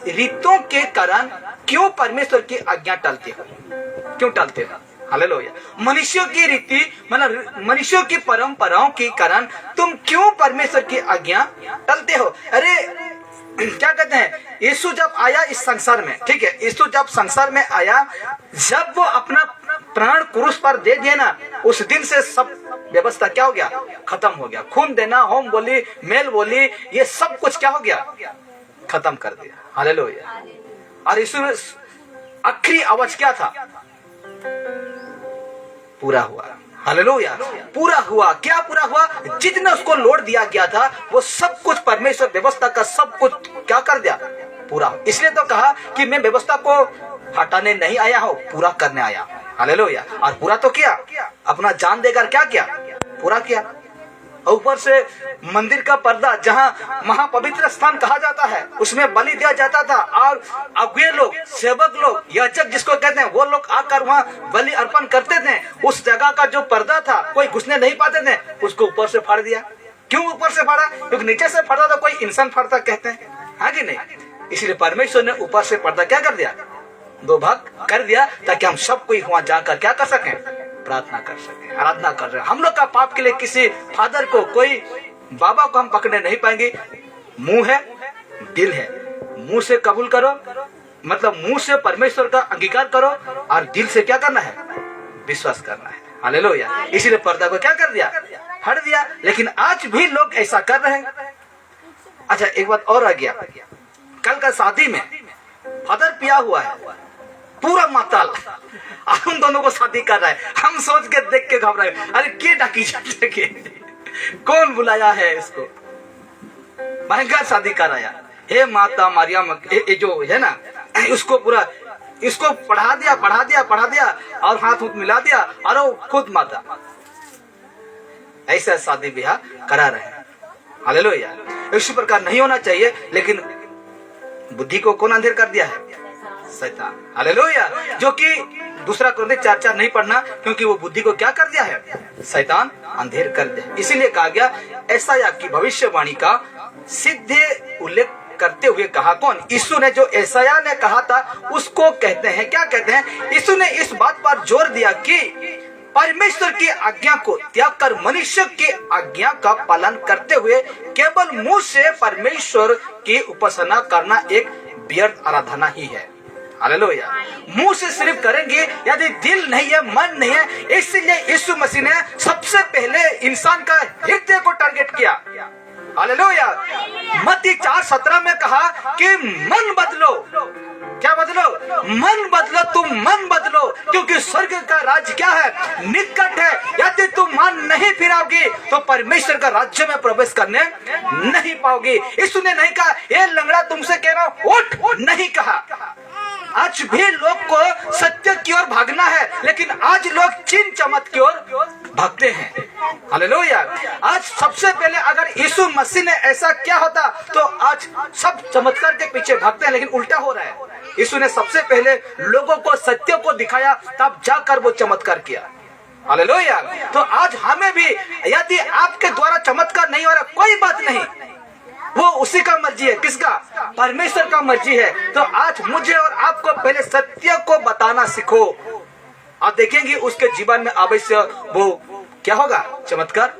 रीतों के कारण क्यों परमेश्वर की आज्ञा टलते हो? क्यों टलते हो? हालेलुया। मनुष्यों की रीति मतलब मनुष्यों की परंपराओं के कारण तुम क्यों परमेश्वर की आज्ञा टलते हो? अरे क्या कहते हैं, यीशु जब आया इस संसार में, ठीक है, यीशु जब संसार में आया, जब वो अपना प्राण क्रूस पर दे दिया ना, उस दिन से सब व्यवस्था क्या हो गया, खत्म हो गया। खून देना, होम बोली, मेल बोली, ये सब कुछ क्या हो गया, खत्म कर दिया। हालेलुया। और यीशु ने आखिरी आवाज क्या था, पूरा हुआ। हालेलुया, पूरा हुआ। क्या पूरा हुआ, जितना उसको लोड दिया गया था वो सब कुछ परमेश्वर व्यवस्था का सब कुछ क्या कर दिया, पूरा। इसलिए तो कहा कि मैं व्यवस्था को हटाने नहीं आया हूं, पूरा करने आया। हालेलुया। और पूरा तो किया, अपना जान देकर क्या किया, पूरा किया। ऊपर से मंदिर का पर्दा, जहां महापवित्र स्थान कहा जाता है, उसमें बलि दिया जाता था। और अगुए लोग, सेवक लोग, याजक जिसको कहते हैं, वो लोग आकर वहां बलि अर्पण करते थे। उस जगह का जो पर्दा था कोई घुसने नहीं पाते थे, उसको ऊपर से फाड़ दिया। क्यों ऊपर से फाड़ा, क्योंकि नीचे से फाड़ा तो कोई इंसान फाड़ता कहते हैं, हाँ कि नहीं। इसलिए परमेश्वर ने ऊपर से पर्दा क्या कर दिया, दो भाग कर दिया, ताकि हम सब कोई वहां जाकर क्या कर सकें, प्रार्थना कर सके, आराधना कर रहे। हम लोग का पाप के लिए किसी फादर को, कोई बाबा को हम पकड़ने नहीं पाएंगे। मुंह है, दिल है। मुंह से कबूल करो, मतलब मुंह से परमेश्वर का अंगीकार करो, और दिल से क्या करना है, विश्वास करना है। हालेलुया। इसीलिए पर्दा को क्या कर दिया, हट दिया। लेकिन आज भी लोग ऐसा कर रहे हैं। अच्छा, एक बात और आ गया, कल का शादी में फादर पिया हुआ है, पूरा माताल, हम दोनों को शादी कर रहा है। हम सोच के देख के घबराए, अरे के डाकी जाते के, कौन बुलाया है इसको, महंगा शादी कराया। हे माता मारियम, जो है ना, उसको पूरा, इसको पढ़ा दिया और हाथ मिला दिया, और वो खुद माता। ऐसा शादी ब्याह करा रहे हैं। हालेलुया। इसी प्रकार नहीं होना चाहिए, लेकिन बुद्धि को कौन अंधेर कर दिया है, शैतान। हालेलुया। जो कि दूसरा कुरिन्थियों 4:4 नहीं पढ़ना, क्योंकि वो बुद्धि को क्या कर दिया है, शैतान अंधेर कर दिया। इसीलिए कहा गया, यशायाह की भविष्यवाणी का सीधे उल्लेख करते हुए कहा, कौन, यीशु ने, जो यशायाह ने कहा था उसको कहते हैं, क्या कहते हैं, यीशु ने इस बात पर जोर दिया कि परमेश्वर की आज्ञा को त्याग कर मनुष्य की आज्ञा का पालन करते हुए केवल मुंह से परमेश्वर की उपासना करना एक व्यर्थ आराधना ही है। हालेलुया। मुंह से सिर्फ करेंगे, यदि दिल नहीं है, मन नहीं है। इसलिए यीशु मसीह ने सबसे पहले इंसान का हृदय को टारगेट किया। हालेलुया। मत्ती 4:17 में कहा कि मन बदलो, क्या बदलो, मन बदलो, तुम मन बदलो, क्योंकि स्वर्ग का राज्य क्या है, निकट है। यदि तुम मन नहीं फिराओगे तो परमेश्वर का राज्य में प्रवेश करने नहीं पाओगे। यीशु ने नहीं कहा, ये लंगड़ा तुमसे कह रहा हूं उठ, नहीं कहा। आज भी लोग को सत्य की ओर भागना है, लेकिन आज लोग चिन्ह चमत्कार की ओर भागते हैं। हालेलुया। आज सबसे पहले अगर यीशु मसीह ने ऐसा क्या होता तो आज सब चमत्कार के पीछे भागते हैं, लेकिन उल्टा हो रहा है। यीशु ने सबसे पहले लोगों को सत्य को दिखाया, तब जाकर वो चमत्कार किया। हालेलुया। तो आज हमें भी, यदि आपके द्वारा चमत्कार नहीं हो रहा, कोई बात नहीं, वो उसी का मर्जी है। किसका, परमेश्वर का मर्जी है। तो आज मुझे और आपको पहले सत्य को बताना सीखो, आप देखेंगे उसके जीवन में अवश्य वो क्या होगा, चमत्कार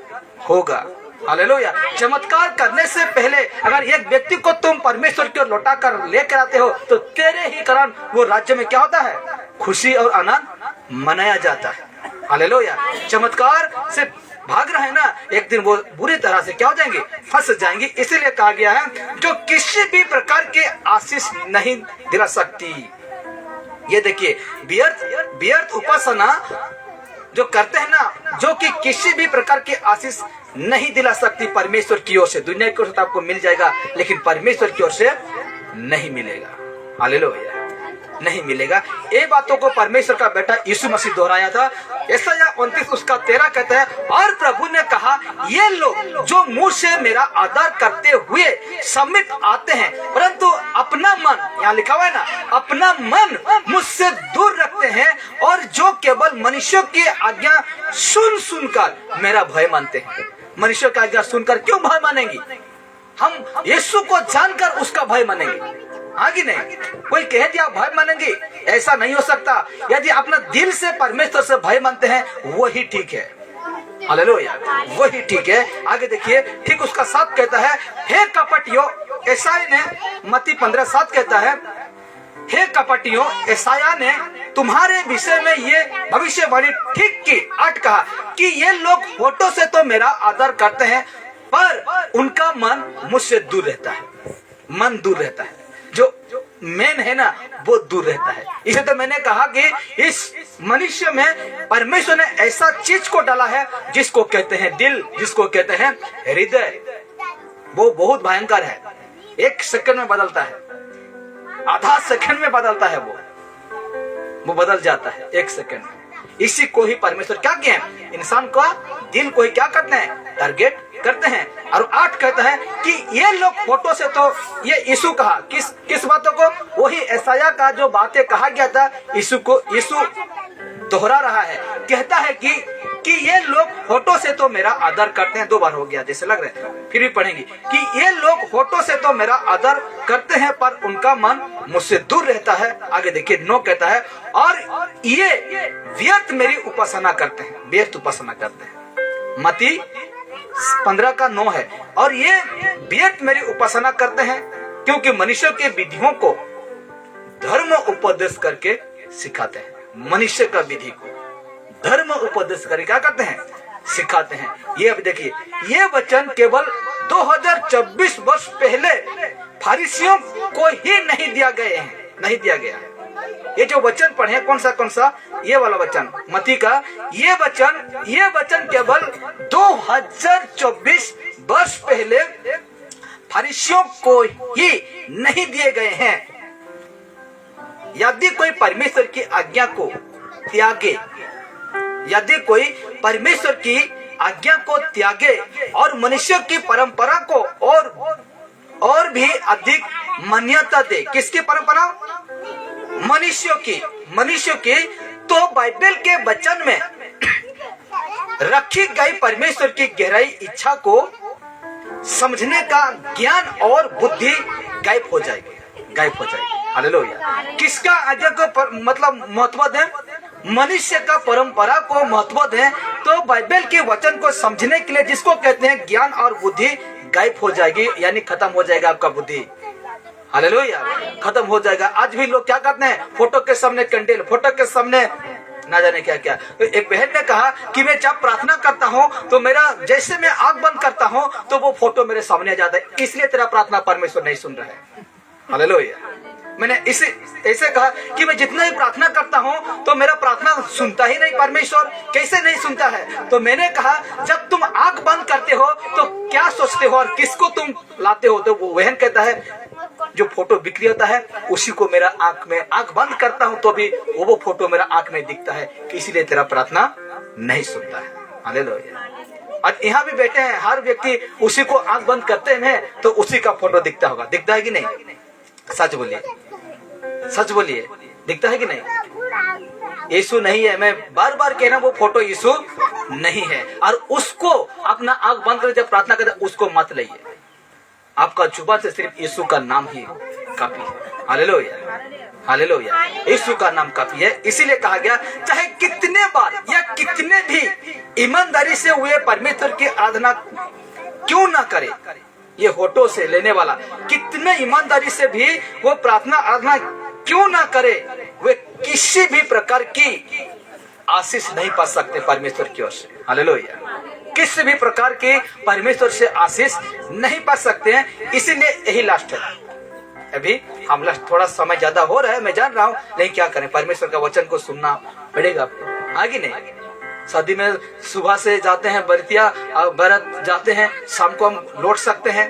होगा। हालेलुया। चमत्कार करने से पहले अगर एक व्यक्ति को तुम परमेश्वर की ओर लौटा कर लेकर आते हो, तो तेरे ही कारण वो राज्य में क्या होता है, खुशी और आनंद मनाया जाता है। हालेलुया। चमत्कार से भाग रहे हैं ना, एक दिन वो बुरी तरह से क्या हो जाएंगे, फंस जाएंगे। इसीलिए कहा गया है, जो किसी भी प्रकार के आशीष नहीं दिला सकती। ये देखिए, व्यर्थ उपासना जो करते हैं ना, जो कि किसी भी प्रकार के आशीष नहीं दिला सकती परमेश्वर की ओर से। दुनिया की ओर से आपको मिल जाएगा, लेकिन परमेश्वर की ओर से नहीं मिलेगा। हालेलुया, नहीं मिलेगा। ये बातों को परमेश्वर का बेटा यीशु मसीह दोहराया था। यशायाह 29:13 कहता है, और प्रभु ने कहा, ये लोग जो मुंह से मेरा आदर करते हुए समीप आते हैं, परंतु अपना मन, यहाँ लिखा हुआ है ना, अपना मन मुझसे दूर रखते हैं, और जो केवल मनुष्यों की आज्ञा सुन सुनकर मेरा भय मानते हैं। मनुष्यों की आज्ञा सुनकर क्यों भय मानेंगे? हम यीशु को जानकर उसका भय मानेंगे, आगे नहीं। कोई कह दिया भय मानेंगे, ऐसा नहीं हो सकता। यदि अपना दिल से परमेश्वर से भय मानते हैं, वही ठीक है। हालेलुया, वही ठीक है। आगे देखिए, ठीक उसका 7 कहता है, हे कपटियों, यशायाह ने मत्ती 15:7 कहता है, हे कपटियों, यशायाह ने तुम्हारे विषय में ये भविष्यवाणी ठीक की। 8 कहा कि ये लोग होठों से तो मेरा आदर करते हैं, पर उनका मन मुझसे दूर रहता है। मन दूर रहता है, जो मेन है ना, वो दूर रहता है। इसे तो मैंने कहा कि इस मनुष्य में परमेश्वर ने ऐसा चीज को डाला है जिसको कहते हैं दिल, जिसको कहते हैं हृदय। वो बहुत भयंकर है। 1 सेकंड में बदलता है, आधा सेकंड में बदलता है, वो बदल जाता है 1 सेकंड में। इसी को ही परमेश्वर क्या किए, इंसान का दिल को ही क्या करते हैं, टारगेट करते हैं। और 8 कहता है कि ये लोग फोटो से तो, ये यीशु कहा किस बातों को, वही यशायाह का जो बातें कहा गया था, यीशु को यीशु दोहरा रहा है। कहता है कि ये लोग होठों से तो मेरा आदर करते हैं। 2 बार हो गया जैसे लग रहा है, फिर भी पढ़ेंगे कि ये लोग होठों से तो मेरा आदर करते हैं, पर उनका मन मुझसे दूर रहता है। आगे देखिए 9 कहता है, और ये व्यर्थ मेरी उपासना करते हैं, व्यर्थ उपासना करते हैं। मत्ती 15 का 9 है, और ये व्यर्थ मेरी उपासना करते हैं, क्योंकि मनुष्य के विधियों को धर्म उपदेश करके सिखाते हैं। मनुष्य का विधि को धर्म उपदेश करके क्या करते हैं, सिखाते हैं। ये अब देखिए, ये वचन केवल 2024 वर्ष पहले फरीसियों को ही नहीं दिया गया है। ये जो वचन पढ़े कौन सा, ये वाला वचन मत्ती का, ये वचन केवल 2024 वर्ष पहले फरीसियों को ही नहीं दिए गए हैं। यदि कोई परमेश्वर की आज्ञा को त्यागे, यदि कोई परमेश्वर की आज्ञा को त्यागे और मनुष्य की परंपरा को और भी अधिक मान्यता दे, किसकी परंपरा, मनुष्य की, तो बाइबल के वचन में रखी गई परमेश्वर की गहराई इच्छा को समझने का ज्ञान और बुद्धि गायब हो जाएगी। हालेलुया। किसका आज्ञा को मतलब महत्व दें, मनुष्य का परंपरा को महत्व दें, तो बाइबल के वचन को समझने के लिए जिसको कहते हैं ज्ञान और बुद्धि गायब हो जाएगी, यानी खत्म हो जाएगा आपका बुद्धि। हालेलुया, खत्म हो जाएगा। आज भी लोग क्या करते हैं, फोटो के सामने कैंडल, फोटो के सामने ना जाने क्या क्या। तो एक बहन ने कहा कि मैं जब प्रार्थना करता हूँ तो मेरा जैसे मैं आंख बंद करता हूँ तो वो फोटो मेरे सामने आ जाता है, इसलिए तेरा प्रार्थना परमेश्वर नहीं सुन रहा है। हालेलुया। मैंने ऐसे कहा कि मैं जितना ही प्रार्थना करता हूँ तो मेरा प्रार्थना सुनता ही नहीं परमेश्वर, कैसे नहीं सुनता है। तो मैंने कहा जब तुम आंख बंद करते हो तो क्या सोचते हो और किसको तुम लाते हो। तो वो बहन कहता है जो फोटो बिक्री होता है उसी को मेरा आंख बंद करता हूँ तो भी वो फोटो मेरा आंख में दिखता है, इसीलिए तेरा प्रार्थना नहीं सुनता है। हालेलुया। और यहाँ भी बैठे हैं हर व्यक्ति उसी को आंख बंद करते हैं तो उसी का फोटो दिखता होगा, दिखता है कि नहीं, सच बोलिए दिखता है कि नहीं। यीशु नहीं है, मैं बार बार कह रहा हूं, वो फोटो यीशु नहीं है। और उसको अपना आंख बंद कर जब प्रार्थना करते उसको मत लाइए, आपका जुबान से सिर्फ यीशु का नाम ही काफी है। Hallelujah, hallelujah. यीशु का नाम काफी है। इसीलिए कहा गया चाहे कितने बार या कितने भी ईमानदारी से हुए परमेश्वर की आराधना क्यों ना करे, ये होठों से लेने वाला कितने ईमानदारी से भी वो प्रार्थना आराधना क्यों ना करे, वे किसी भी प्रकार की आशीष नहीं पा सकते परमेश्वर की ओर से। हालेलुया। किसी भी प्रकार के परमेश्वर से आशीष नहीं पा सकते हैं। इसीलिए यही लास्ट है। अभी हम लास्ट थोड़ा समय ज्यादा हो रहा है, मैं जान रहा हूँ, लेकिन क्या करें, परमेश्वर का वचन को सुनना पड़ेगा आपको, आगे नहीं। शादी में सुबह से जाते हैं बरतिया, बरत जाते हैं, शाम को हम लौट सकते हैं।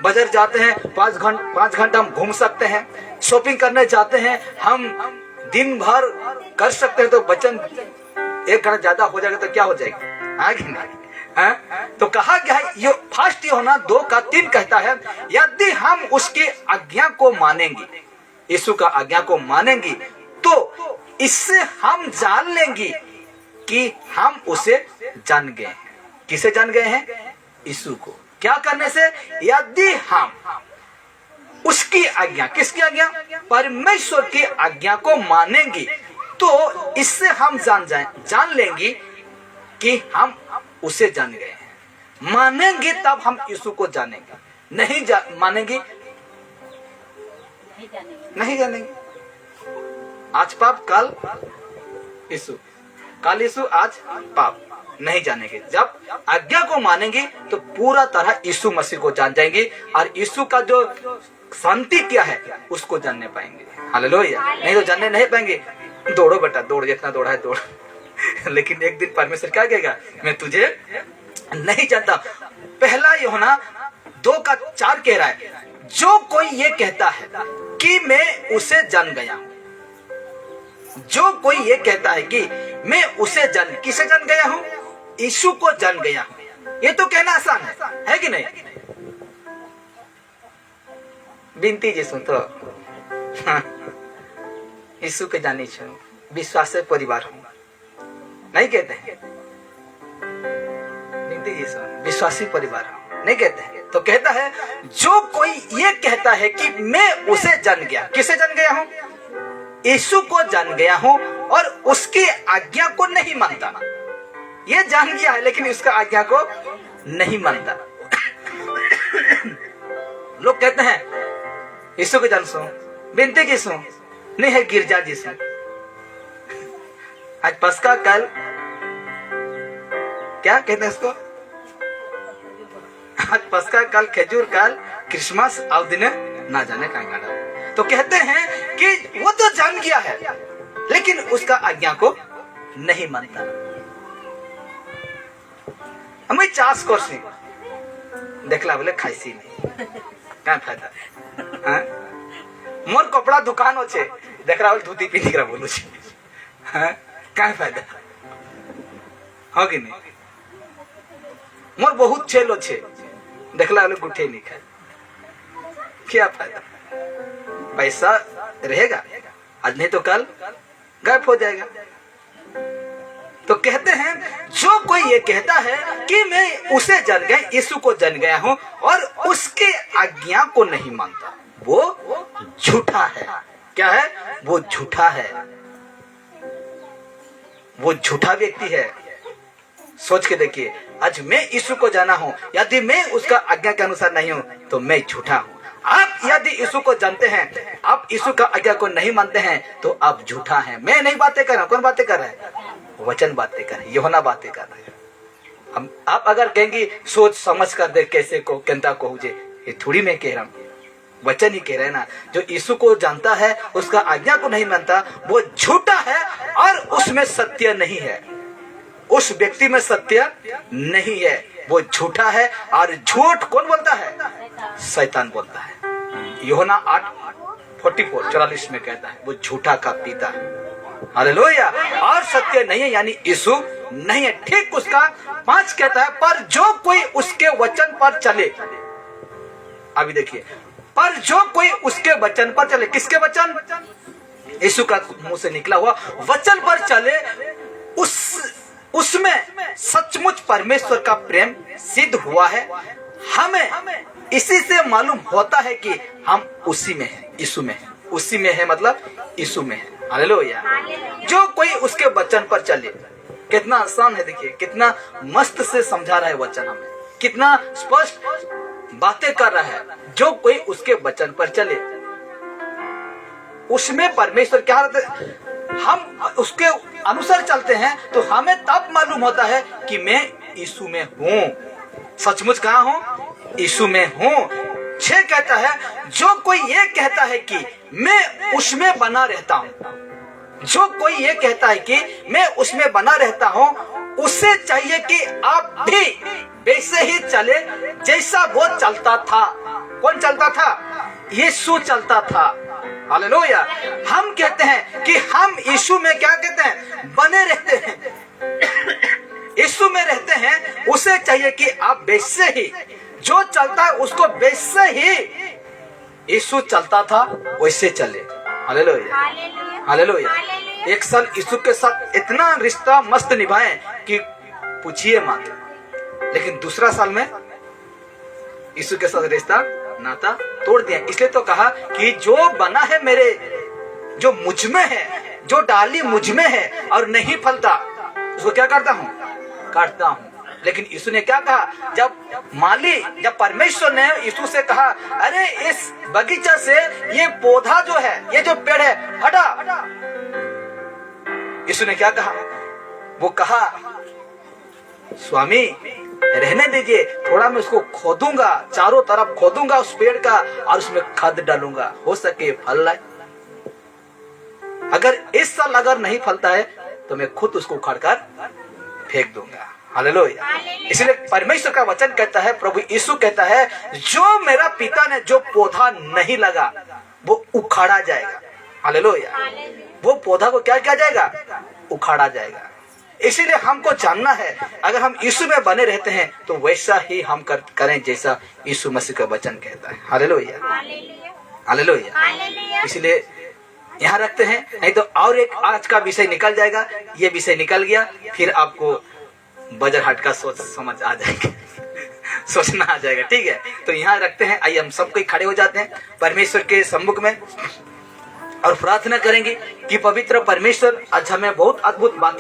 बाजार जाते हैं 5 घंटा हम घूम सकते हैं। शॉपिंग करने जाते हैं हम दिन भर कर सकते हैं। तो वचन 1 घंटा ज्यादा हो जाएगा तो क्या हो जाएगा, आगे नहीं है। तो कहा गया है, ये फर्स्ट यूहन्ना 2 का 3 कहता है यदि हम उसकी आज्ञा को मानेंगे, यीशु का आज्ञा को मानेंगे, तो इससे हम जान लेंगे कि हम उसे जान गए हैं। किसे जान गए हैं, यीशु को। क्या करने से, यदि हम उसकी आज्ञा, किसकी आज्ञा, परमेश्वर की आज्ञा को मानेंगे, तो इससे हम जान लेंगे कि हम उसे जान गए हैं। मानेंगे तब हम यीशु को जानेंगे, नहीं मानेंगे नहीं जानेंगे। आज पाप कल यीशु, कल यीशु आज पाप नहीं जानेंगे। जब आज्ञा को मानेंगे तो पूरा तरह यीशु मसीह को जान जाएंगे और यीशु का जो शांति क्या है उसको जानने पाएंगे। हालेलुया। नहीं तो जानने नहीं पाएंगे। दौड़ो बेटा, दौड़, जितना दौड़ा है दौड़। लेकिन एक दिन परमेश्वर क्या कहेगा, मैं तुझे नहीं जानता। पहला यूहन्ना 2:4 कह रहा है, जो कोई ये कहता है कि मैं उसे जान गया हूं, जो कोई ये कहता है कि मैं उसे किसे जान गया हूं, यीशु को जान गया हूं। ये तो कहना आसान है कि नहीं? बिनती जी सुन तो यीशु के जानी छो, विश्वास परिवार हूं, नहीं कहते हैं? बिनती जी सुन, विश्वासी परिवार हूं, नहीं कहते हैं? तो कहता है जो कोई ये कहता है कि मैं उसे जान गया, किसे जान गया हूं, यीशु को जान गया हूं, और उसकी आज्ञा को नहीं मानता। ये जान गया है लेकिन उसका आज्ञा को नहीं मानता। लोग कहते हैं यीशु को जान सो, बिनती की सो, नहीं है गिरजा जी से। आज पस्का, कल क्या कहते हैं इसको, आज पस्का, कल खजूर, कल क्रिसमस, और दिन ना जाने का गाना। तो कहते हैं कि वो तो जान गया है लेकिन उसका आज्ञा को नहीं मानता। हमें चास करसी देखला बोले खाइसी नहीं, क्या फायदा? हाँ? मोर कपड़ा दुकान होचे, देख रहा बोले धोती पीनी करा बोलू छे, हाँ? क्या फायदा? हो कि नहीं? मोर बहुत छेल छे, देखला बोले गुठे नहीं खाए, क्या फायदा? पैसा रहेगा आज, नहीं तो कल गायब हो जाएगा। तो कहते हैं जो कोई ये कहता है कि मैं उसे जान गया, यीशु को जान गया हूं, और उसके आज्ञा को नहीं मानता, वो झूठा है। क्या है? वो झूठा है, वो झूठा व्यक्ति है। सोच के देखिए, आज मैं यीशु को जाना हूं, यदि मैं उसका आज्ञा के अनुसार नहीं हूं तो मैं झूठा हूं। आप यदि यीशु को जानते हैं, आप यीशु का आज्ञा को नहीं मानते हैं तो आप झूठा हैं। मैं नहीं बातें कर रहा हूं, कौन बातें कर रहा है? वचन बातें कर रहे, यूहन्ना बातें कर रहे हैं। हम आप अगर कहेंगे सोच समझ कर दे कैसे को केंता को हुए, ये थोड़ी मैं कह रहा हूं, वचन ही कह रहे हैं ना। जो यीशु को जानता है, उसका आज्ञा को नहीं मानता, वो झूठा है और उसमें सत्य नहीं है। उस व्यक्ति में सत्य नहीं है, वो झूठा है। और झूठ कौन बोलता है? शैतान बोलता है। यूहन्ना 8:44 में कहता है वो झूठा का पिता है। हालेलुया। और सत्य नहीं है, यानी यीशु नहीं है। ठीक उसका 5 कहता है, पर जो कोई उसके वचन पर चले, अभी देखिए, पर जो कोई उसके वचन पर चले, किसके वचन? यीशु का मुंह से निकला हुआ वचन पर चले, उसमें सचमुच परमेश्वर का प्रेम सिद्ध हुआ है। हमें इसी से मालूम होता है कि हम उसी में हैं, यीशु में हैं। उसी में है मतलब यीशु में है। हालेलुया। जो कोई उसके वचन पर चले, कितना आसान है, देखिए कितना मस्त से समझा रहा है वचन, हमें कितना स्पष्ट बातें कर रहा है। जो कोई उसके वचन पर चले, उसमें परमेश्वर क्या रहता है, हम उसके अनुसार चलते हैं तो हमें तब मालूम होता है कि मैं यीशु में हूँ। सचमुच कहाँ हूँ? यीशु में हूँ। 6 कहता है, जो कोई ये कहता है कि मैं उसमें बना रहता हूँ, जो कोई ये कहता है कि मैं उसमें बना रहता हूँ, उसे चाहिए कि आप भी वैसे ही चले जैसा वो चलता था। कौन चलता था? यीशु चलता था। हालेलुया। हम कहते हैं कि हम यीशु में क्या कहते हैं? बने रहते हैं, यीशु में रहते हैं। उसे चाहिए कि आप वैसे ही, जो चलता है उसको वैसे ही यीशु चलता था वैसे चले। Hallelujah, hallelujah. एक साल यीशु के साथ इतना रिश्ता मस्त निभाए कि पूछिए मत, लेकिन दूसरा साल में यीशु के साथ रिश्ता नाता तोड़ दिया। इसलिए तो कहा कि जो बना है मेरे, जो मुझ में है, जो डाली मुझ में है और नहीं फलता, उसको क्या करता हूँ? काटता हूँ। लेकिन यीशु ने क्या कहा? जब परमेश्वर ने यीशु से कहा, अरे इस बगीचा से ये पौधा जो है, ये जो पेड़ है, हटा, यीशु ने क्या कहा? वो कहा, स्वामी रहने दीजिए, थोड़ा मैं उसको खोदूंगा, चारों तरफ खोदूंगा उस पेड़ का और उसमें खाद डालूंगा, हो सके फल लाए। अगर इस साल अगर नहीं फलता है तो मैं खुद उसको उखाड़ कर फेंक दूंगा। हालेलुया। इसलिए परमेश्वर का वचन कहता है, प्रभु यीशु कहता है, जो मेरा पिता ने जो पौधा नहीं लगा वो उखाड़ा जाएगा। हालेलुया। वो पौधा को क्या किया जाएगा? उखाड़ा जाएगा। इसीलिए हमको जानना है, अगर हम यीशु में बने रहते हैं तो वैसा ही हम करें जैसा यीशु मसीह का वचन कहता है। Hallelujah, hallelujah. इसलिए यहाँ रखते हैं, नहीं तो और एक आज का विषय निकल जाएगा। ये विषय निकल गया, फिर आपको बजर हाट का सोच समझ आ जाएगा, सोचना आ जाएगा। ठीक है, तो यहाँ रखते हैं। आइए हम सब कोई खड़े हो जाते हैं परमेश्वर के सम्मुख में और प्रार्थना करेंगे कि पवित्र परमेश्वर आज हमें बहुत अद्भुत बातें